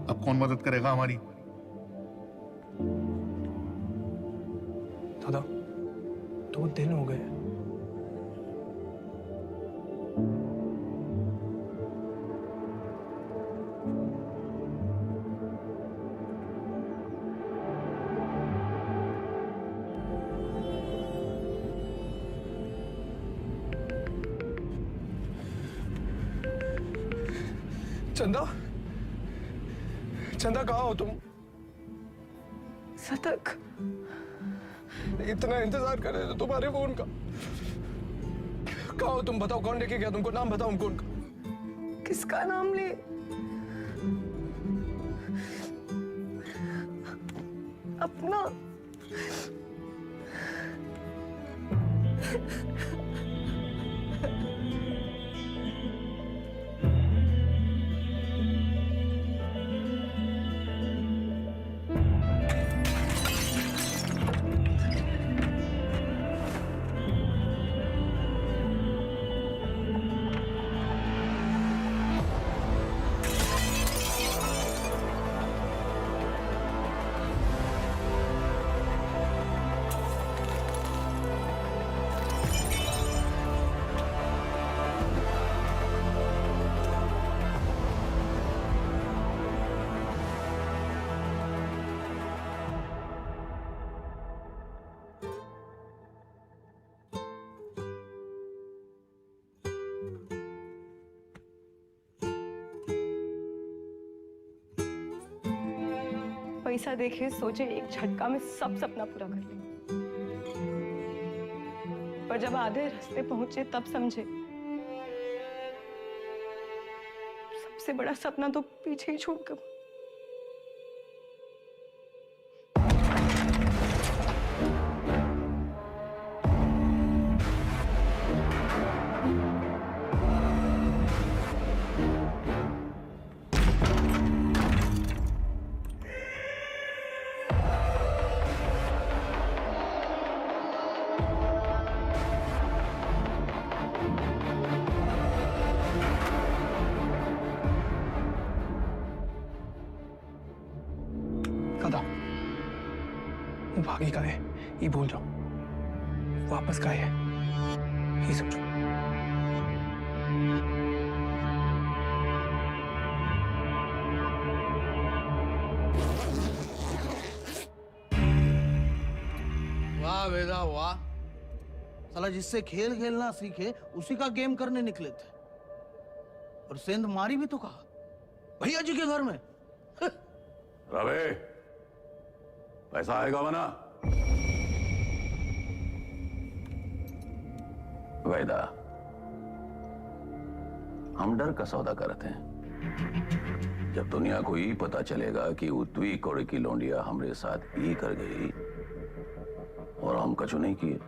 अब कौन मदद करेगा हमारी? दादा 2 दिन हो गए। चंदा, चंदा कहाँ हो तुम? सतक, इतना इंतजार कर रहे थे तुम्हारे फोन का। कहाँ हो तुम? बताओ कौन लेके गया तुमको? नाम बताओ हमको उनका। किसका नाम ले? अपना। पैसा देखे सोचे एक झटका में सब सपना पूरा कर ले, पर जब आधे रास्ते पहुंचे तब समझे सबसे बड़ा सपना तो पीछे ही छोड़कर। आगे का है ये भूल जाओ, वापस का है ये समझो। वाह वेदा वाह, साला जिससे खेल खेलना सीखे उसी का गेम करने निकले थे, और सेंध मारी भी तो कहा भैया जी के घर में। रवे, पैसा आएगा वना? वैदा, हम डर का सौदा करते हैं। जब दुनिया को ये पता चलेगा कि उतवी कोड़े की लौंडिया हमरे साथ ये कर गई और हम कछु नहीं किए,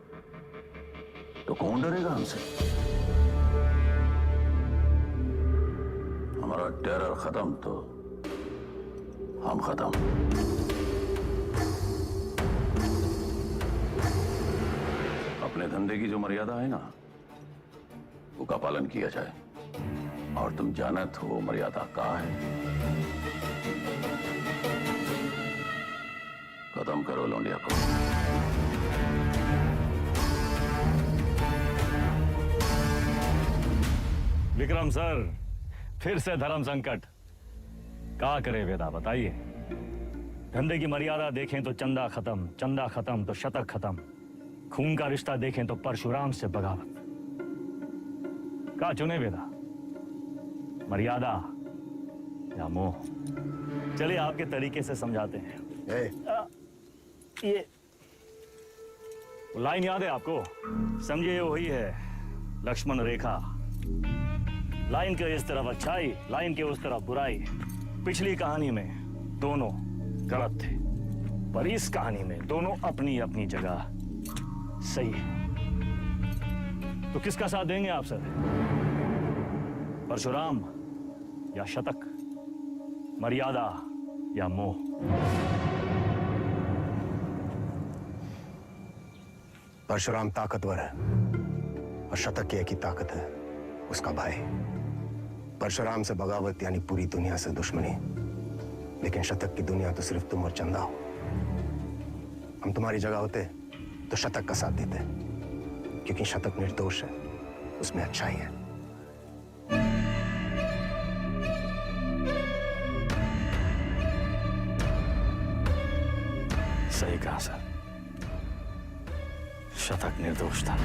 तो कौन डरेगा हमसे? हमारा टेरर खत्म तो हम खत्म। अपने धंधे की जो मर्यादा है ना, वो का पालन किया जाए, और तुम जानत हो मर्यादा का है। खत्म करो लौंडिया को। विक्रम सर, फिर से धर्म संकट। क्या करे वेदा, बताइए। धंधे की मर्यादा देखें तो चंदा खत्म, चंदा खत्म तो शतक खत्म, खून का रिश्ता देखें तो परशुराम से बगावत। क्या चुने वेदा, मर्यादा या मोह? चलिए आपके तरीके से समझाते हैं। ये लाइन याद है आपको? समझिए वही है लक्ष्मण रेखा। लाइन के इस तरफ अच्छाई, लाइन के उस तरफ बुराई। पिछली कहानी में दोनों गलत थे, पर इस कहानी में दोनों अपनी अपनी जगह सही है। तो किसका साथ देंगे आप सर? परशुराम या शतक, मर्यादा या मोह? परशुराम ताकतवर है और शतक की एक ही ताकत है, उसका भाई। परशुराम से बगावत यानी पूरी दुनिया से दुश्मनी, लेकिन शतक की दुनिया तो सिर्फ तुम और चंदा हो। हम तुम्हारी जगह होते तो शतक का साथ देते, क्योंकि शतक निर्दोष है, उसमें अच्छाई है। सही कहा सर, शतक निर्दोष था।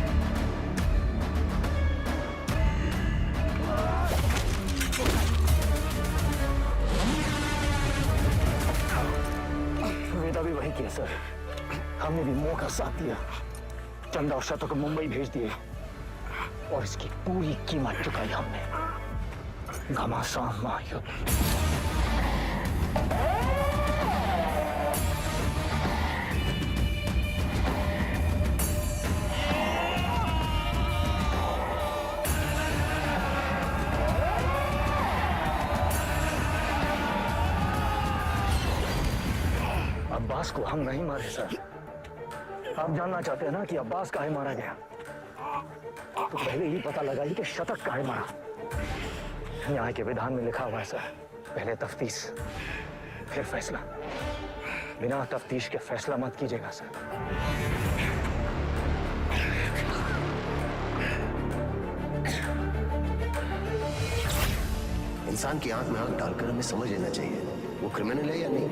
वेदा भी वही किया सर, हमने भी मोह का साथ दिया, चंदा और शतक को मुंबई भेज दिए, और इसकी पूरी कीमत चुकाई हमने। घमासान महायुद्ध। अब्बास को हम नहीं मारे सर। आप जानना चाहते हैं ना कि अब्बास काहे मारा गया? तो पहले ही पता लगाइए कि शतक काहे मारा। न्याय के विधान में लिखा हुआ है सर, पहले तफ्तीश फिर फैसला। बिना तफ्तीश के फैसला मत कीजिएगा सर। इंसान की आंख में आंख डालकर हमें समझ लेना चाहिए वो क्रिमिनल है या नहीं।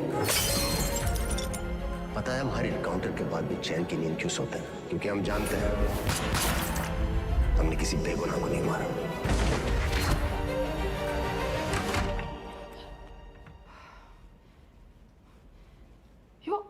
पता है हम हर एनकाउंटर के बाद भी चैन की नींद क्यों सोते हैं? क्योंकि हम जानते हैं हमने किसी बेगुनाह को नहीं मारा। यो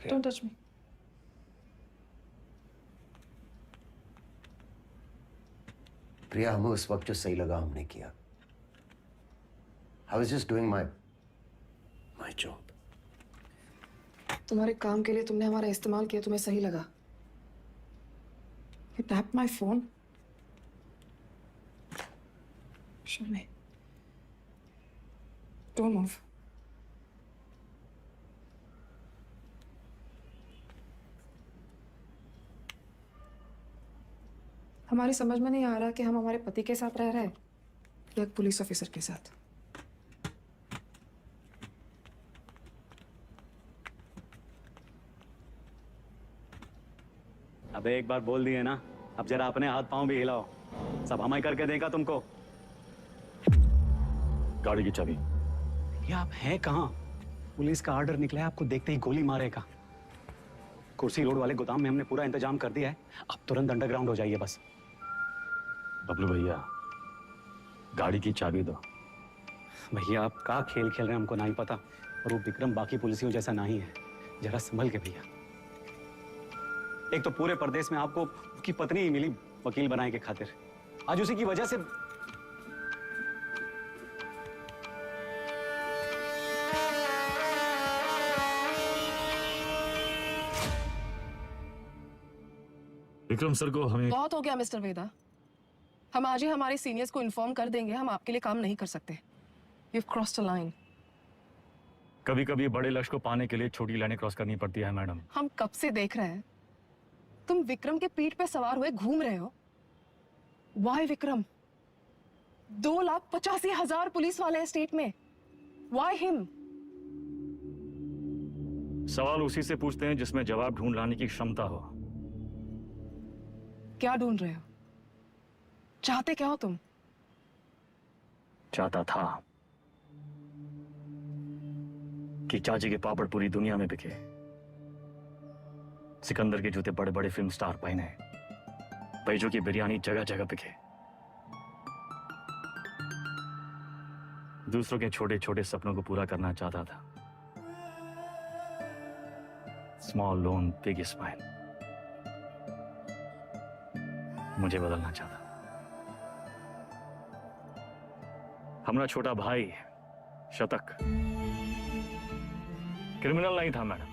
Don't touch me. प्रिया, हमें उस वक्त जो सही लगा हमने किया। I was just doing my job. तुम्हारे काम के लिए तुमने हमारा इस्तेमाल किया, तुम्हें सही लगा। You tapped my phone. Show me. Don't move. हमारी समझ में नहीं आ रहा कि हम हमारे पति के साथ रह रहे हैं या एक पुलिस ऑफिसर के साथ। अबे एक बार बोल दिए ना, अब जरा अपने हाथ पांव भी हिलाओ। सब हमारी करके देगा तुमको। गाड़ी की चाबी। ये आप हैं कहाँ? पुलिस का ऑर्डर निकला है, आपको देखते ही गोली मारेगा। कुर्सी रोड वाले गोदाम में हमने पूरा इंतजाम कर दिया है, अब तुरंत अंडरग्राउंड हो जाइए बस। बबलू भैया, गाड़ी की चाबी दो। भैया आप का खेल खेल रहे हैं हमको नहीं पता, और वो विक्रम बाकी पुलिसियों जैसा नहीं है। जरा संभल के भैया। एक तो पूरे प्रदेश में आपको उसकी पत्नी ही मिली वकील बनाने के खातिर। आज उसी की वजह से विक्रम सर को हमें बहुत हो गया मिस्टर वेदा। हम आज ही हमारे सीनियर्स को इन्फॉर्म कर देंगे, हम आपके लिए काम नहीं कर सकते। You've crossed a line. कभी कभी बड़े लक्ष्य को पाने के लिए छोटी लाइनें क्रॉस करनी पड़ती है मैडम। हम कब से देख रहे हैं, तुम विक्रम के पीठ पे सवार हुए घूम रहे हो। Why विक्रम? 2,85,000 पुलिस वाले हैं स्टेट में। Why him? सवाल उसी से पूछते हैं जिसमें जवाब ढूंढ लाने की क्षमता हो। क्या ढूंढ रहे हो? चाहते क्या हो तुम? चाहता था कि चाची के पापड़ पूरी दुनिया में बिके, सिकंदर के जूते बड़े बड़े फिल्म स्टार पहने, बैजू की बिरयानी जगह जगह बिके, दूसरों के छोटे छोटे सपनों को पूरा करना चाहता था। Small loan big smile. मुझे बदलना चाहता। हमारा छोटा भाई शतक क्रिमिनल नहीं था मैडम,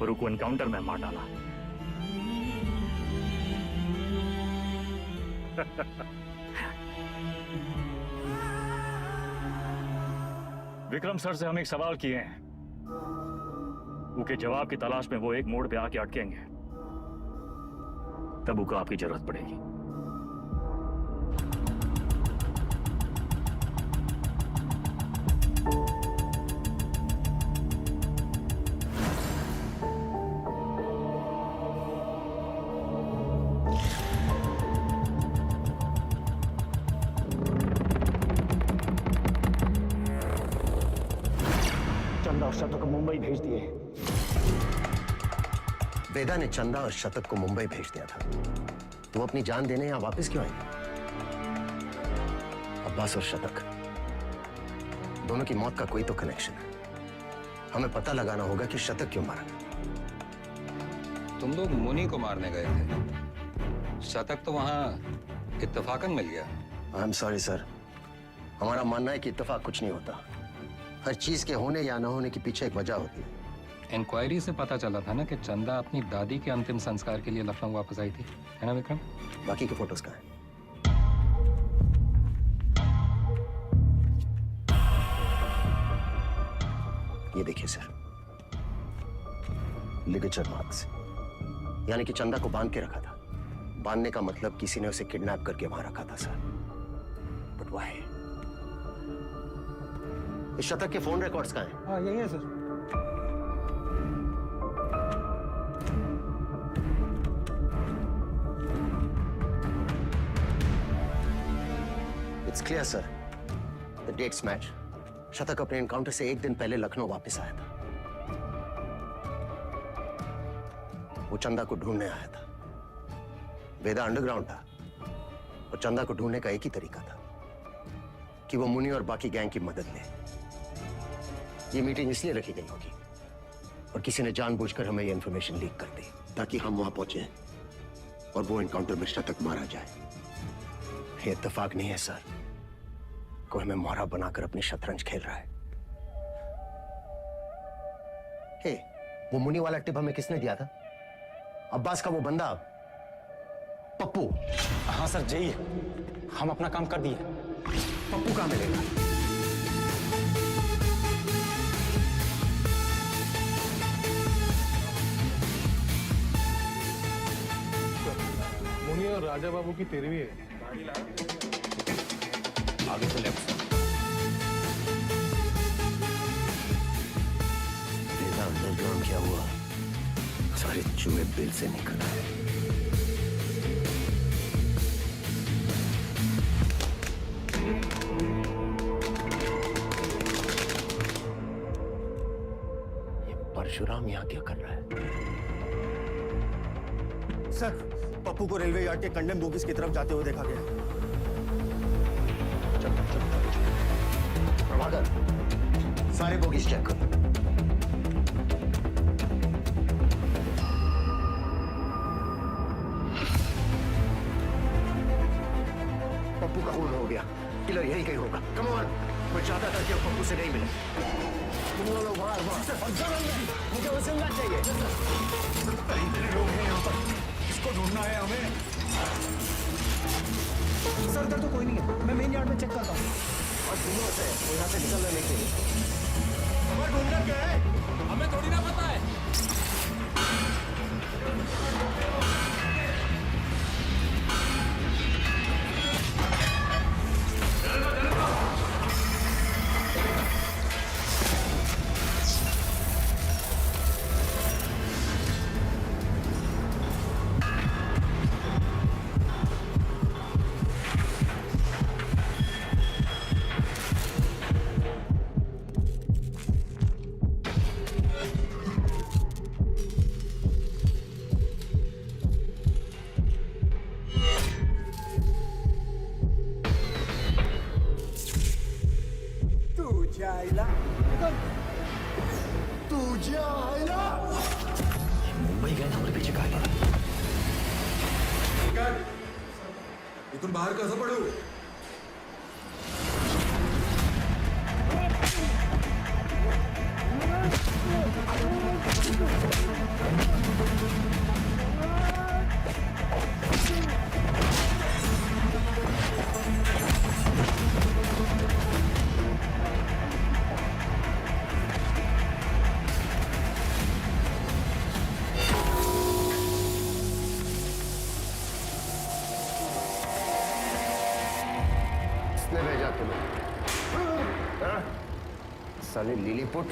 पर उसको एनकाउंटर में मार डाला। विक्रम सर से हम एक सवाल किए हैं, उसके जवाब की तलाश में वो एक मोड़ पे आके अटकेंगे, तब उसको आपकी जरूरत पड़ेगी। चंदा और शतक को मुंबई भेज दिए। वेदा ने चंदा और शतक को मुंबई भेज दिया था, तो वो अपनी जान देने यहां वापस क्यों आएंगे? अब्बास और शतक दोनों की मौत का कोई तो कनेक्शन है। हमें पता लगाना होगा कि शतक क्यों मारा। तुम लोग मुनि को मारने गए थे, शतक तो वहां इत्तेफाकन मिल गया। आई एम सॉरी सर, हमारा मानना है कि इत्तेफाक कुछ नहीं होता। हर चीज के होने या न होने के पीछे एक वजह होती है। इंक्वायरी से पता चला था ना कि चंदा अपनी दादी के अंतिम संस्कार के लिए लखनऊ वापस आई थी, है ना विक्रम? बाकी के फोटोज कहाँ हैं? ये देखिए सर, लिगेचर मार्क्स, यानी कि चंदा को बांध के रखा था। बांधने का मतलब किसी ने उसे किडनैप करके वहां रखा था सर। But why? इस शतक के फोन रिकॉर्ड्स कहाँ हैं? हाँ, यही है sir. It's clear, sir. The dates match. शतक अपने एनकाउंटर से एक दिन पहले लखनऊ वापस आया था। वो चंदा को ढूंढने आया था। वेदा अंडरग्राउंड था और चंदा को ढूंढने का एक ही तरीका था कि वो मुनि और बाकी गैंग की मदद ले। ये मीटिंग इसलिए रखी गई होगी और किसी ने जानबूझकर हमें ये इंफॉर्मेशन लीक कर दी ताकि हम वहां पहुंचे और वो एनकाउंटर में शतक मारा जाए। ये इत्तेफाक नहीं है सर, कोई हमें मोहरा बनाकर अपनी शतरंज खेल रहा है। हे, वो मुनि वाला टिप हमें किसने दिया था? अब्बास का वो बंदा पप्पू। हाँ सर, जाइए, हम अपना काम कर दिए। पप्पू कहाँ मिलेगा? सर राजा बाबू की 13वीं है। आगे से लेफ्ट। बेटा अंडरग्राउंड क्या हुआ? सारे चूहे बिल से निकल आए। ये परशुराम यहाँ क्या कर रहा है? सर, पप्पू को रेलवे यार्ड के कंडेम बोगीज की तरफ जाते हुए देखा गया। प्रभाकर, सारे बोगीज चेक कर। पप्पू का खून हो गया, किलर यही कहीं होगा। कम ऑन, मैं चाहता था कि अब पप्पू से नहीं मिले। तुम लोग बाहर मुझे वो सुनना चाहिए। इतने लोग हैं यहाँ पर, इसको ढूंढना है हमें। सर इधर तो कोई नहीं है, मैं मेन यार्ड में चेक करता हूँ। और सुनो से वो यहाँ से निकलने नहीं चाहिए। हमें ढूंढना क्या है? हमें थोड़ी ना पता है। मुंबई गए हमारे पीछे कहा गया। इथून बाहर कसं पडू? किसने भेजा तुम्हें? हाँ? साले लिलीपुट।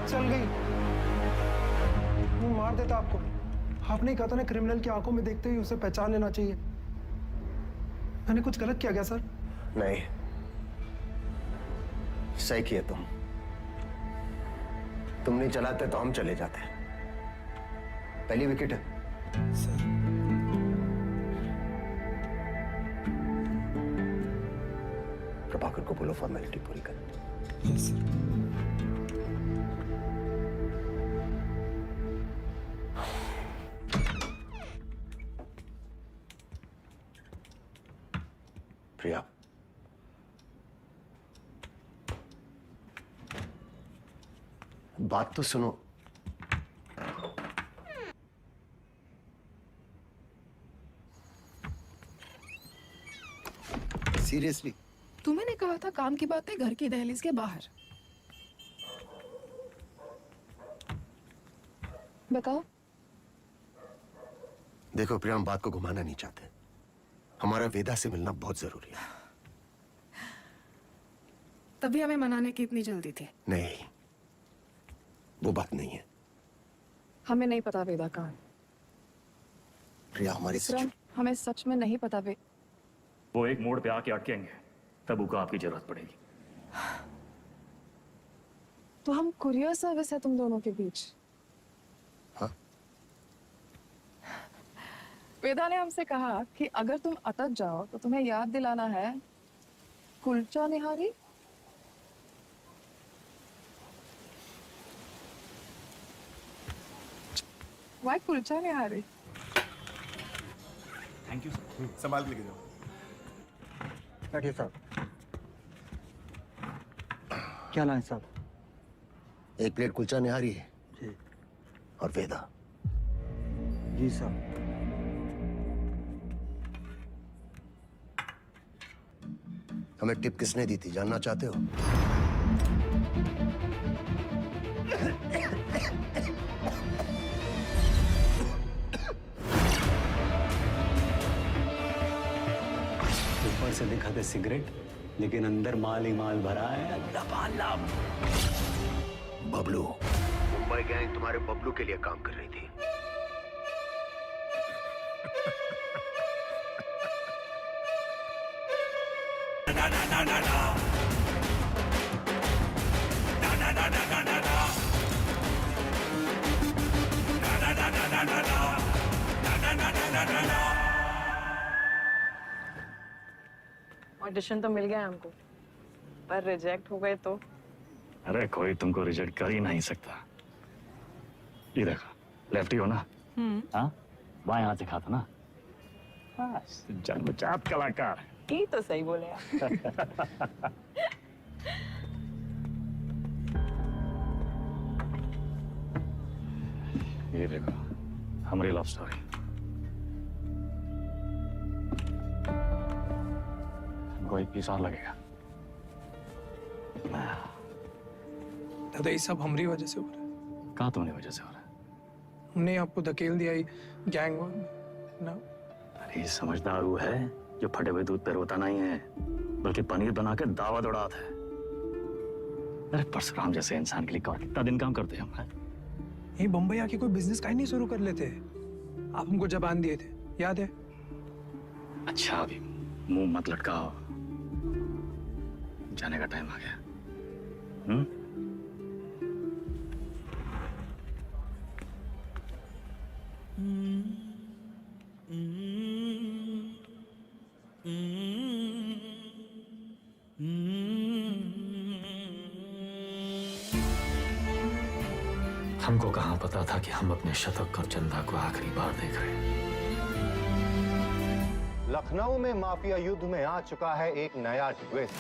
चल गई। वो मार देता आपको। आपने कहा था ना क्रिमिनल की आंखों में देखते ही उसे पहचान लेना चाहिए। मैंने कुछ गलत किया क्या सर? नहीं, सही किए तुम नहीं चलाते तो हम चले जाते। पहली विकेट है। प्रभाकर को बोलो फॉर्मेलिटी पूरी कर। प्रिया, बात तो सुनो। सीरियसली? तुम्हें कहा था काम की बातें घर की दहलीज के बाहर। बताओ। देखो प्रिया, हम बात को घुमाना नहीं चाहते। हमारा वेदा से मिलना बहुत जरूरी है। तभी हमें मनाने की इतनी जल्दी थी। नहीं, वो बात नहीं है। हमें नहीं पता वेदा कहाँ है। प्रिया, हमारी हमें सच में नहीं पता वे। वो एक मोड़ पे आके अटकेंगे, तब उनको आपकी जरूरत पड़ेगी। तो हम कुरियर सर्विस है तुम दोनों के बीच। हाँ? वेदा ने हमसे कहा कि अगर तुम अटक जाओ तो तुम्हें याद दिलाना है kulcha nihari. Why kulcha nihari? Thank you sir. संभाल के लेके जाओ। बैठिए साहब। क्या लाए साहब? एक प्लेट कुलचा निहारी है जी। और वेदा। जी साहब। हमें टिप किसने दी थी, जानना चाहते हो? ऊपर से दिखाते सिगरेट, लेकिन अंदर माल ही माल भरा है, लबालब। बबलू, मुंबई गैंग तुम्हारे बबलू के लिए काम कर रही थी। ऑडिशन तो मिल गया हमको, पर रिजेक्ट हो गए तो? अरे कोई तुमको रिजेक्ट कर ही नहीं सकता। ये देखो, लेफ्टी हो ना? हाँ, बाएं हाथ से खाता ना? बस जन्मजात कलाकार। ये तो सही बोले आप। ये देखो, हमारी लव स्टोरी। हमको 1 पीस और लगेगा। दादा ये सब हमारी वजह से हो रहा है। कहाँ तुम्हारी वजह से हो रहा है? हमने आपको धकेल दिया, गैंग ना। अरे ये समझदार वो है जो फटे हुए दूध पे रोता नहीं है, बल्कि पनीर बना के दावा दौड़ाता है। अरे परशुराम जैसे इंसान के लिए कौन कितना दिन काम करते हैं हम? यही बम्बई आके कोई बिजनेस का ही नहीं शुरू कर लेते। आप हमको जबान दिए थे, याद है? अच्छा अभी मुंह मत लटकाओ, जाने का टाइम आ गया। हमको कहाँ पता था कि हम अपने शतक और चंदा को आखिरी बार देख रहे हैं। लखनऊ में माफिया युद्ध में आ चुका है एक नया ट्विस्ट।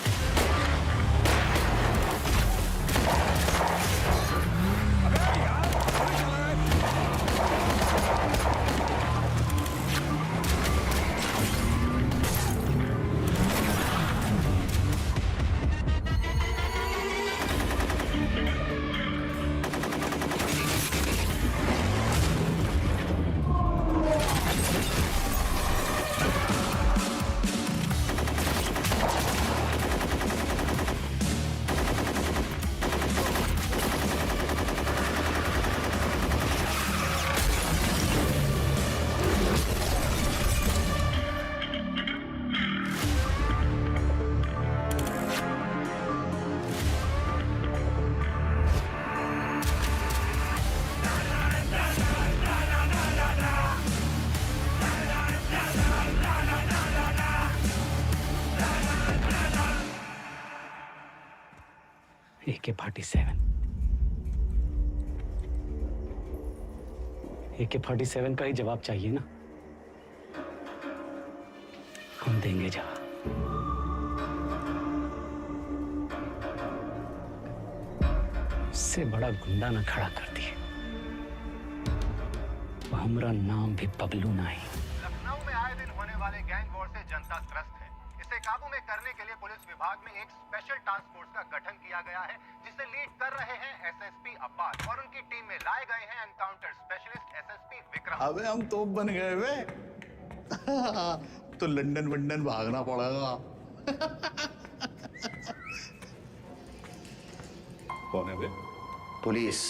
AK-47 AK-47 का ही जवाब चाहिए ना? हम देंगे जवाब। इससे बड़ा गुंडा ना खड़ा कर दिए। हमारा नाम भी बबलू नहीं। लखनऊ में आए दिन होने वाले गैंग वॉर से जनता त्रस्त है। इसे काबू में करने के लिए पुलिस विभाग में एक स्पेशल टास्क फोर्स का गठन किया गया है, जिसे लीड कर रहे हैं एसएसपी अब्बास और उनकी टीम में लाए गए हैं एनकाउंटर स्पेशलिस्ट एसएसपी विक्रम। अबे हम तोप बन गए वे। तो लंदन वंदन भागना पड़ेगा। कौन है बे? पुलिस।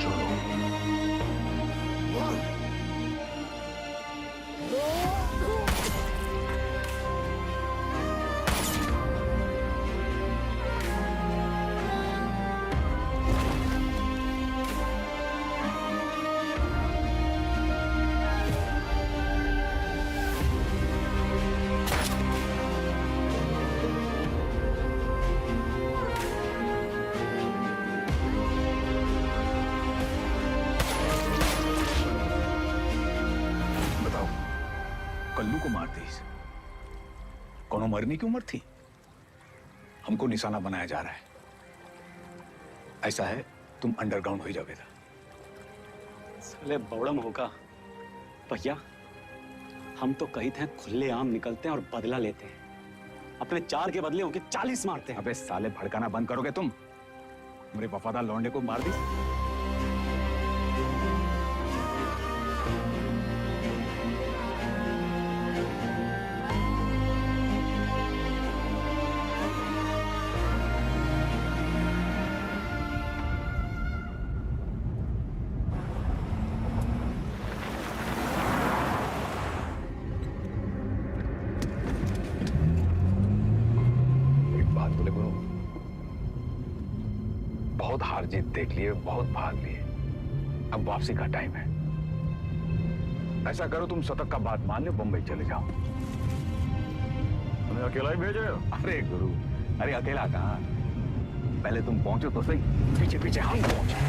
छोड़ो। को मार दी। कोनो मरने की उम्र थी? हमको निशाना बनाया जा रहा है। ऐसा है, तुम अंडरग्राउंड हो जाओगे। साले बौड़म होगा भैया, हम तो कहीं थे खुले आम निकलते हैं और बदला लेते हैं। अपने 4 के बदले होके 40 मारते हैं। अबे साले, भड़काना बंद करोगे तुम? मेरे वफादार लौंडे को मार दी। बहुत हार जीत देख लिए, बहुत भाग लिए, अब वापसी का टाइम है। ऐसा करो, तुम शतक का बात मान लो, बम्बई चले जाओ। तुम्हें अकेला ही भेजे? अरे गुरु, अरे अकेला कहाँ, पहले तुम पहुंचो तो सही, पीछे पीछे हम पहुंचे।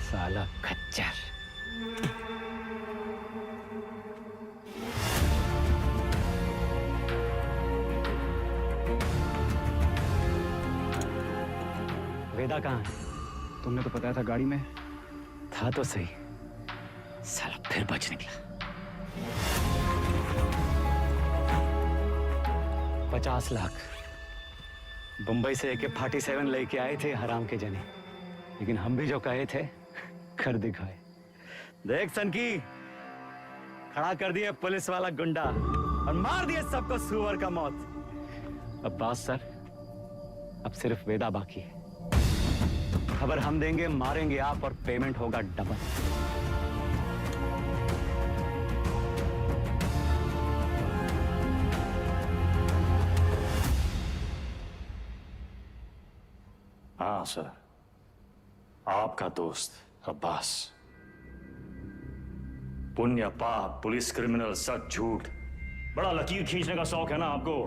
साला खच्चर। वेदा कहाँ है? तुमने तो बताया था गाड़ी में था तो सही, साला फिर बच निकला। 50 लाख बंबई से AK-47 लेके आए थे हराम के जने, लेकिन हम भी जो कहे थे कर दिखाए। देख सनकी, खड़ा कर दिए पुलिस वाला गुंडा और मार दिए सबको सुअर का मौत। अब्बास सर, अब सिर्फ वेदा बाकी है। खबर हम देंगे, मारेंगे आप और पेमेंट होगा डबल। हाँ सर, आपका दोस्त अब्बास। पुण्य पाप, पुलिस क्रिमिनल, सच झूठ, बड़ा लकीर खींचने का शौक है ना आपको।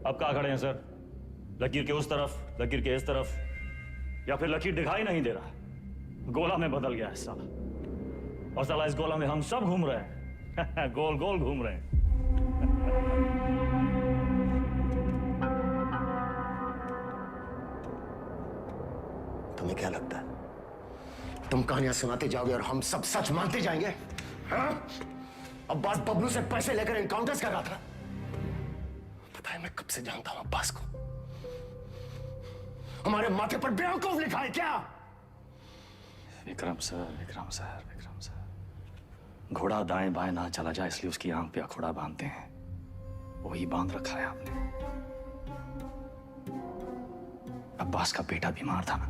अब कहाँ खड़े हैं सर? लकीर के उस तरफ, लकीर के इस तरफ, या फिर लकीर दिखाई नहीं दे रहा? गोला में बदल गया है साला, और साला इस गोला में हम सब घूम रहे हैं। गोल गोल घूम रहे हैं। तुम्हें क्या लगता है तुम कहानियां सुनाते जाओगे और हम सब सच मानते जाएंगे? हाँ? अब्बास बबलू से पैसे लेकर एनकाउंटर्स कर रहा था। पता है मैं कब से जानता हूं अब्बास को। हमारे माथे पर बेवकूफ लिखा है क्या? Vikram sir, Vikram sir, Vikram sir, घोड़ा दाएं बाएं ना चला जाए इसलिए उसकी आंख पे अखोड़ा बांधते हैं, वही बांध रखा है आपने। अब्बास का बेटा बीमार था ना,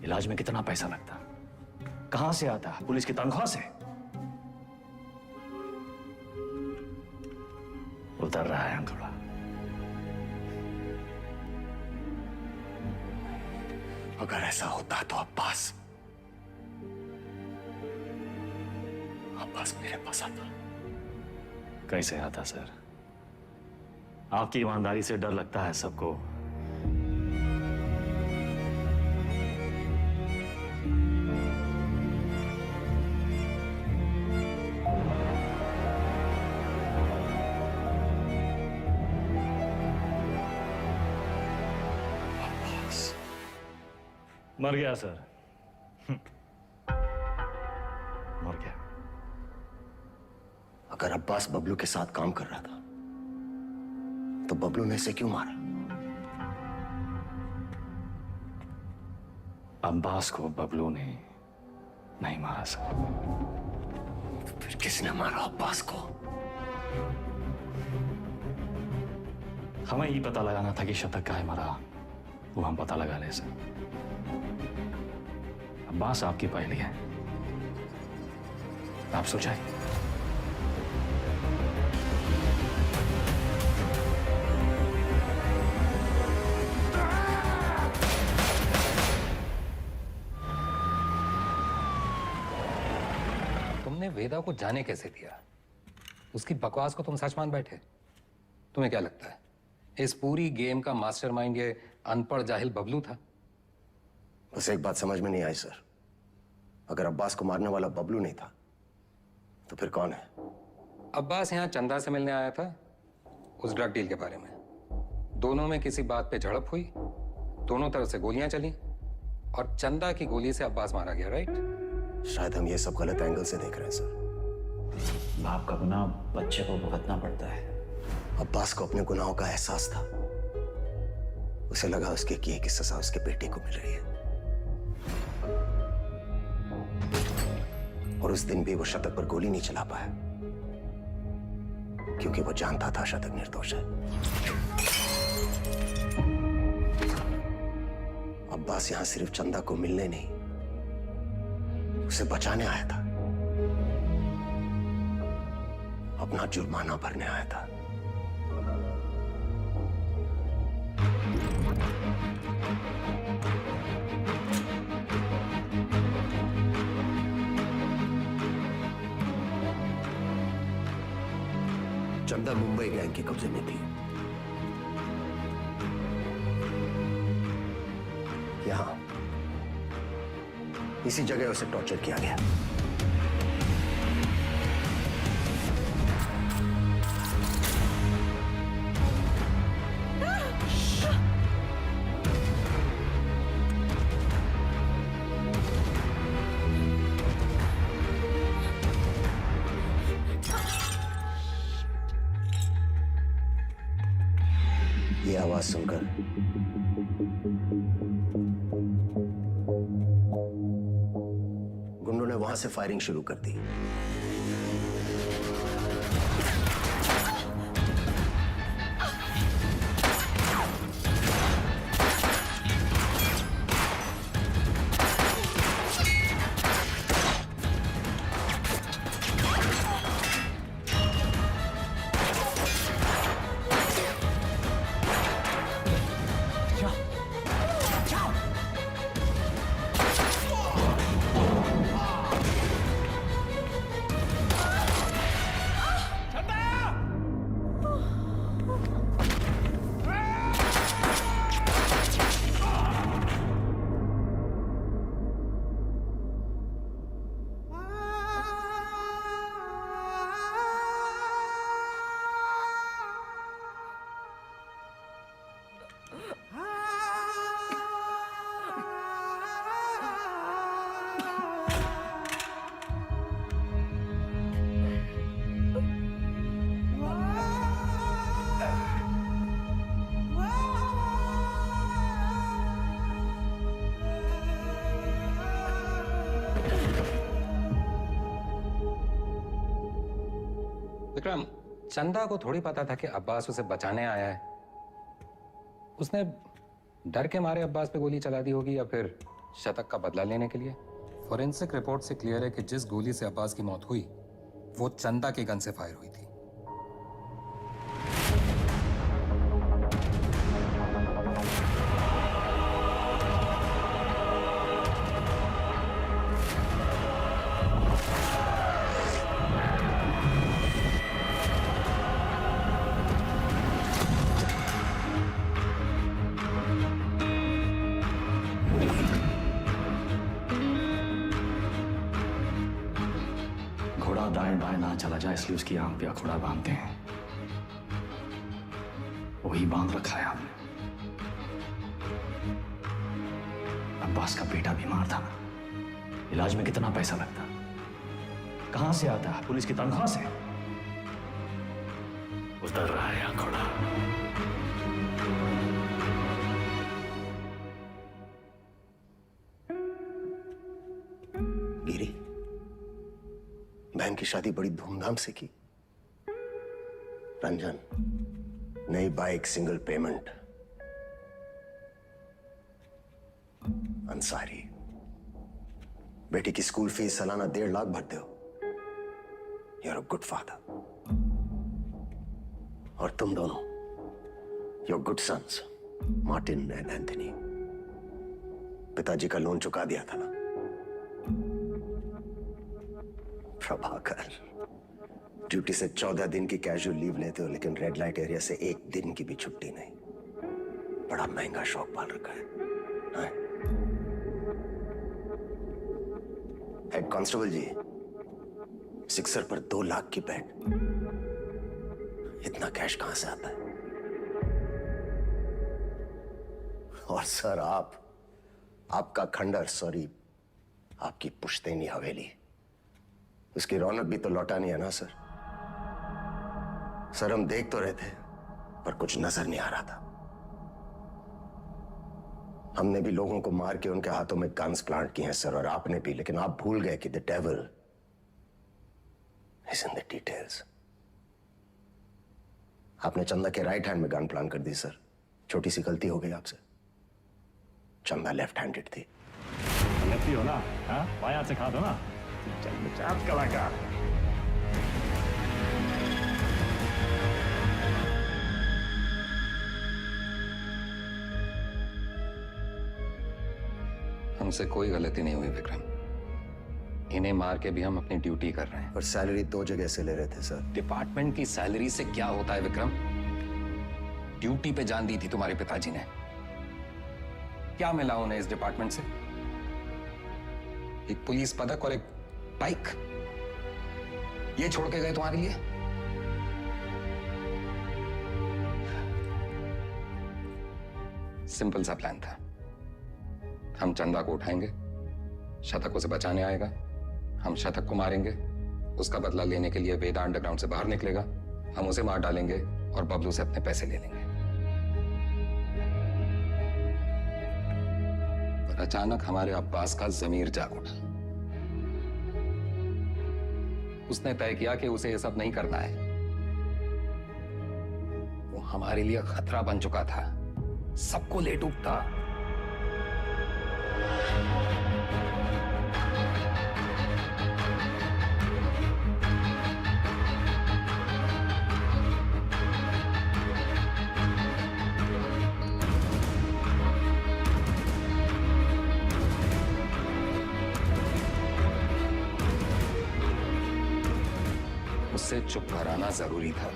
इलाज में कितना पैसा लगता, कहां से आता? पुलिस की तनख्वाह से। उतर रहा है अंधोड़ा। अगर ऐसा होता तो अब्बास मेरे पास आता। कैसे आता सर? आपकी ईमानदारी से डर लगता है सबको। मर गया सर। मर गया। अगर अब्बास बबलू के साथ काम कर रहा था तो बबलू ने इसे क्यों मारा? अब्बास को बबलू ने नहीं मारा सर। फिर किसने मारा अब्बास को? हमें ये पता लगाना था कि शतक का है मारा, वो हम पता लगा ले सर। अब्बास आपकी पहली है, आप सोचाए। तुमने वेदा को जाने कैसे दिया? उसकी बकवास को तुम सच मान बैठे? तुम्हें क्या लगता है इस पूरी गेम का मास्टरमाइंड ये अनपढ़ जाहिल बबलू था? बस एक बात समझ में नहीं आई सर, अगर अब्बास को मारने वाला बबलू नहीं था तो फिर कौन है? अब्बास यहाँ चंदा से मिलने आया था उस ड्रग डील के बारे में। दोनों में किसी बात पे झड़प हुई, दोनों तरफ से गोलियां चली और चंदा की गोली से अब्बास मारा गया, राइट? शायद हम ये सब गलत एंगल से देख रहे हैं सर। बाप का गुनाह बच्चे को भुगतना पड़ता है। अब्बास को अपने गुनाहों का एहसास था, उसे लगा उसके किए की सजा उसके बेटे को मिल रही है, और उस दिन भी वो शतक पर गोली नहीं चला पाया क्योंकि वो जानता था शतक निर्दोष है। अब्बास यहां सिर्फ चंदा को मिलने नहीं, उसे बचाने आया था, अपना जुर्माना भरने आया था। चंदा मुंबई गैंग के कब्जे में थी। यहां इसी जगह उसे टॉर्चर किया गया। ये आवाज सुनकर गुंडों ने वहां से फायरिंग शुरू कर दी। विक्रम, चंदा को थोड़ी पता था कि अब्बास उसे बचाने आया है। उसने डर के मारे अब्बास पे गोली चला दी होगी या फिर शतक का बदला लेने के लिए। फॉरेंसिक रिपोर्ट से क्लियर है कि जिस गोली से अब्बास की मौत हुई वो चंदा के गन से फायर हुई थी। घोड़ा दाएं बाएं ना चला जाए इसलिए उसकी आंख पे अखोड़ा बांधते हैं, वही बांध रखा है हमने। अब्बास का बेटा बीमार था ना, इलाज में कितना पैसा लगता, कहां से आता? पुलिस की तनख्वाह से। उतर रहा है अखोड़ा। बहन की शादी बड़ी धूमधाम से की। रंजन, नई बाइक, सिंगल पेमेंट। अंसारी, बेटी की स्कूल फीस सालाना 1.5 लाख भरते हो। You are a good father. और तुम दोनों, your good sons, Martin and Anthony. पिताजी का लोन चुका दिया था ना। प्रभाकर, ड्यूटी से 14 दिन की कैजुअल लीव लेते हो, लेकिन रेड लाइट एरिया से 1 दिन की भी छुट्टी नहीं। बड़ा महंगा शौक पाल रखा है, हाँ? हेड कांस्टेबल जी, सिक्सर पर 2 लाख की बेट। इतना कैश कहां से आता है? और सर, आपका खंडर, सॉरी, आपकी पुश्तैनी हवेली, उसकी रौनक भी तो लौटानी है ना सर। सर, हम देख तो रहे थे, पर कुछ नजर नहीं आ रहा था। हमने भी लोगों को मार के उनके हाथों में गन्स प्लांट किए हैं सर, और आपने भी, लेकिन आप भूल गए कि the devil is in the details. आपने चंदा के राइट हैंड में गन प्लांट कर दी सर। छोटी सी गलती हो गई आपसे। चंदा लेफ्ट हैंडेड थी। लेफ्टी हो ना? हाँ, बायां से खा दो ना। चाप कलाकार। हमसे कोई गलती नहीं हुई विक्रम। इन्हें मार के भी हम अपनी ड्यूटी कर रहे हैं। और सैलरी 2 जगह से ले रहे थे सर। डिपार्टमेंट की सैलरी से क्या होता है विक्रम? ड्यूटी पे जान दी थी तुम्हारे पिताजी ने। क्या मिला उन्हें इस डिपार्टमेंट से? एक पुलिस पदक और एक बाइक, ये छोड़ के गए तुम्हारे लिए? सिंपल सा प्लान था। हम चंदा को उठाएंगे, शतक उसे बचाने आएगा, हम शतक को मारेंगे, उसका बदला लेने के लिए वेदा अंडरग्राउंड से बाहर निकलेगा, हम उसे मार डालेंगे और बबलू से अपने पैसे ले लेंगे। पर अचानक हमारे अब्बास का जमीर जाग उठा। उसने तय किया कि उसे यह सब नहीं करना है। वो हमारे लिए खतरा बन चुका था, सबको ले डूबता। उससे चुप कराना जरूरी था।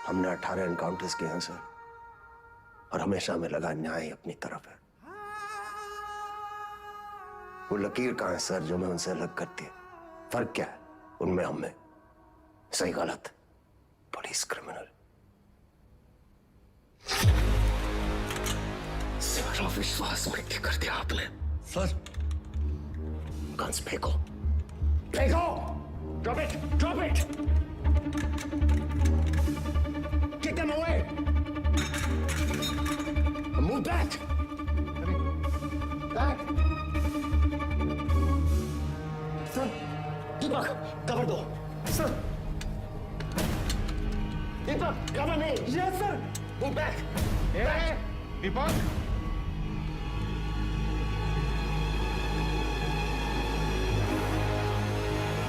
हमने 18 एनकाउंटर्स किए हैं सर, और हमेशा हमें लगा न्याय अपनी तरफ है। वो लकीर कहां है सर जो मैं उनसे अलग करती है? फर्क क्या है उनमें हम में? सही गलत, पुलिस क्रिमिनल। सारा विश्वास मिट्टी कर दिया आपने सर। गन्स फेंको, फेंको। Drop it, drop it. Kick them away. Move back. Back. Sir, Deepak, cover दो. Sir. Deepak, cover me. Yes, sir. Move back. Hey, Deepak.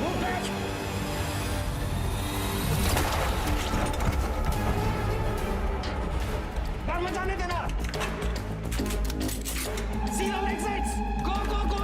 Move back. मचाने देना। Zero exits. Go, go, go.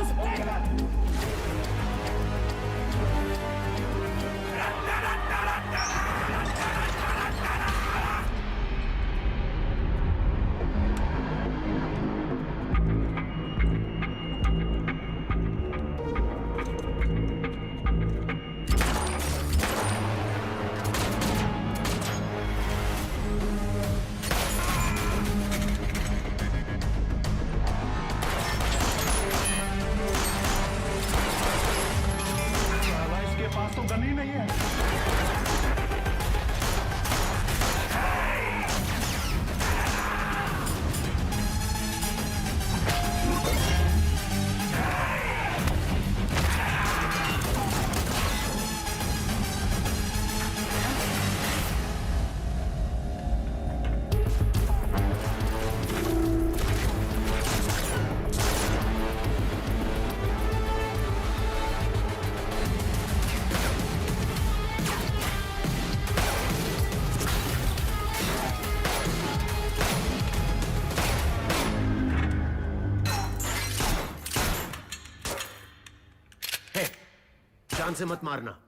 जान से मत मारना।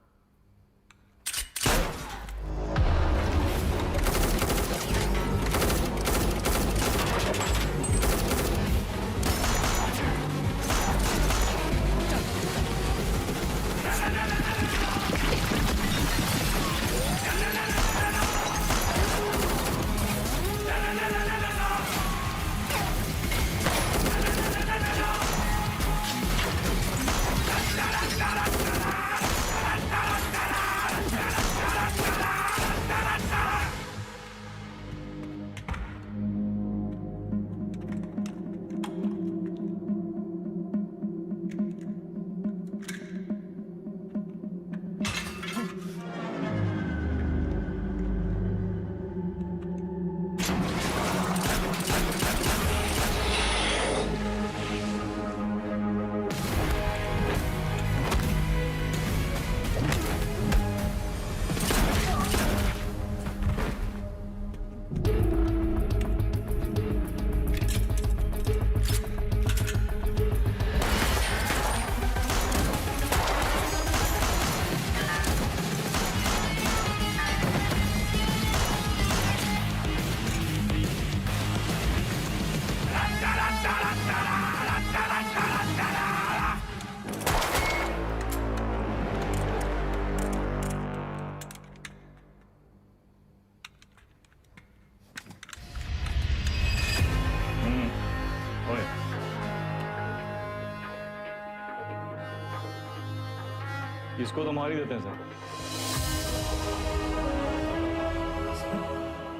इसको तो मार ही देते हैं सर।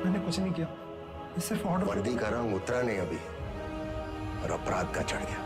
मैंने कुछ नहीं किया, सिर्फ ऑर्डर। वर्दी का रंग उतरा नहीं अभी और अपराध का चढ़ गया।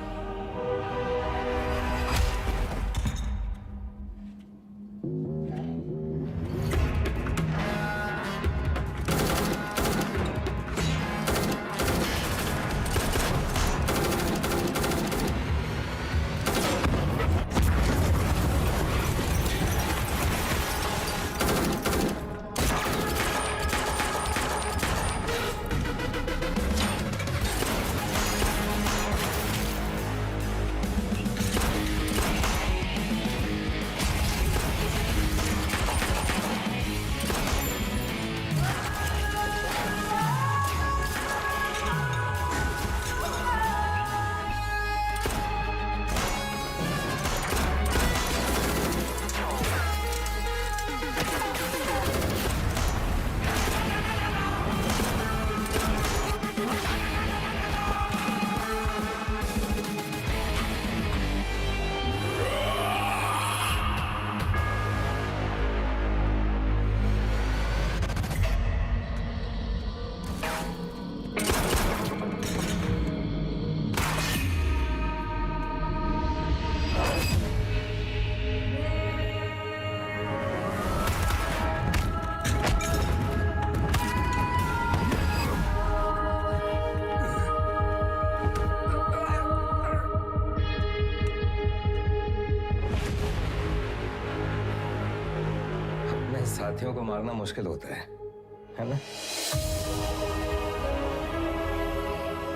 साथियों को मारना मुश्किल होता है ना?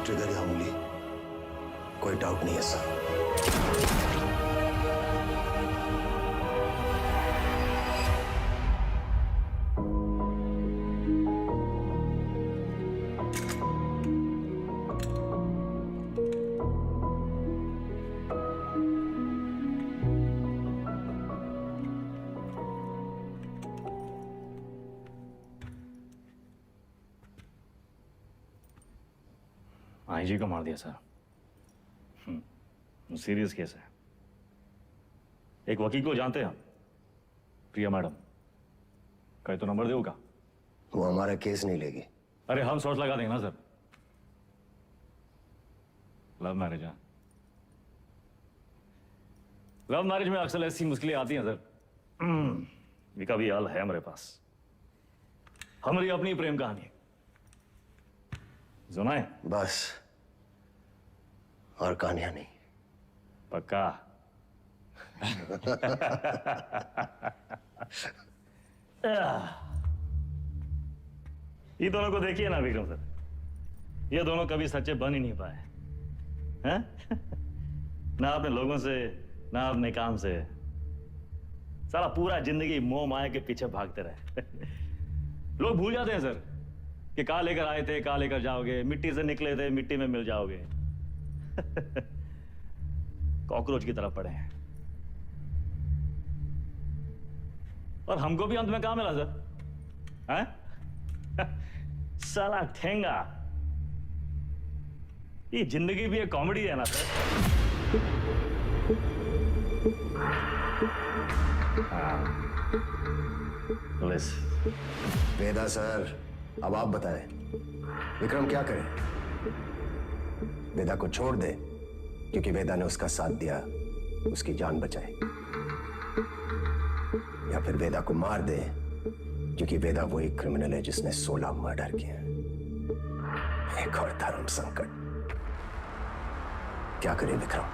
ट्रिगर या उंगली, कोई डाउट नहीं है सर। आईजी को मार दिया सर। सीरियस केस है। एक वकील को जानते हैं हम, प्रिया मैडम। कहीं तो नंबर देगा। वो हमारा केस नहीं लेगी। अरे हम शॉर्ट लगा देंगे ना सर। लव मैरिज है। लव मैरिज में अक्सर ऐसी मुश्किलें आती हैं सर। विका भी हाल है हमारे पास। हमारी अपनी प्रेम कहानी सुनाए बस, और कहानियां नहीं। पक्का? ये दोनों को देखिए ना विक्रम सर, ये दोनों कभी सच्चे बन ही नहीं पाए हैं? ना अपने लोगों से, ना अपने काम से। सारा पूरा जिंदगी मोह माया के पीछे भागते रहे। लोग भूल जाते हैं सर कि कहाँ लेकर आए थे, कहाँ लेकर जाओगे, मिट्टी से निकले थे, मिट्टी में मिल जाओगे। कॉकरोच की तरह पड़े हैं। और हमको भी अंत में कहाँ मिला सर? हैं? साला ठेंगा। ये जिंदगी भी एक कॉमेडी है ना सर? पुलिस। वेदा सर, अब आप बताएं, विक्रम क्या करे? वेदा को छोड़ दे क्योंकि वेदा ने उसका साथ दिया, उसकी जान बचाई, या फिर वेदा को मार दे क्योंकि वेदा वही क्रिमिनल है जिसने 16 मर्डर किए। एक और धर्म संकट। क्या करे विक्रम?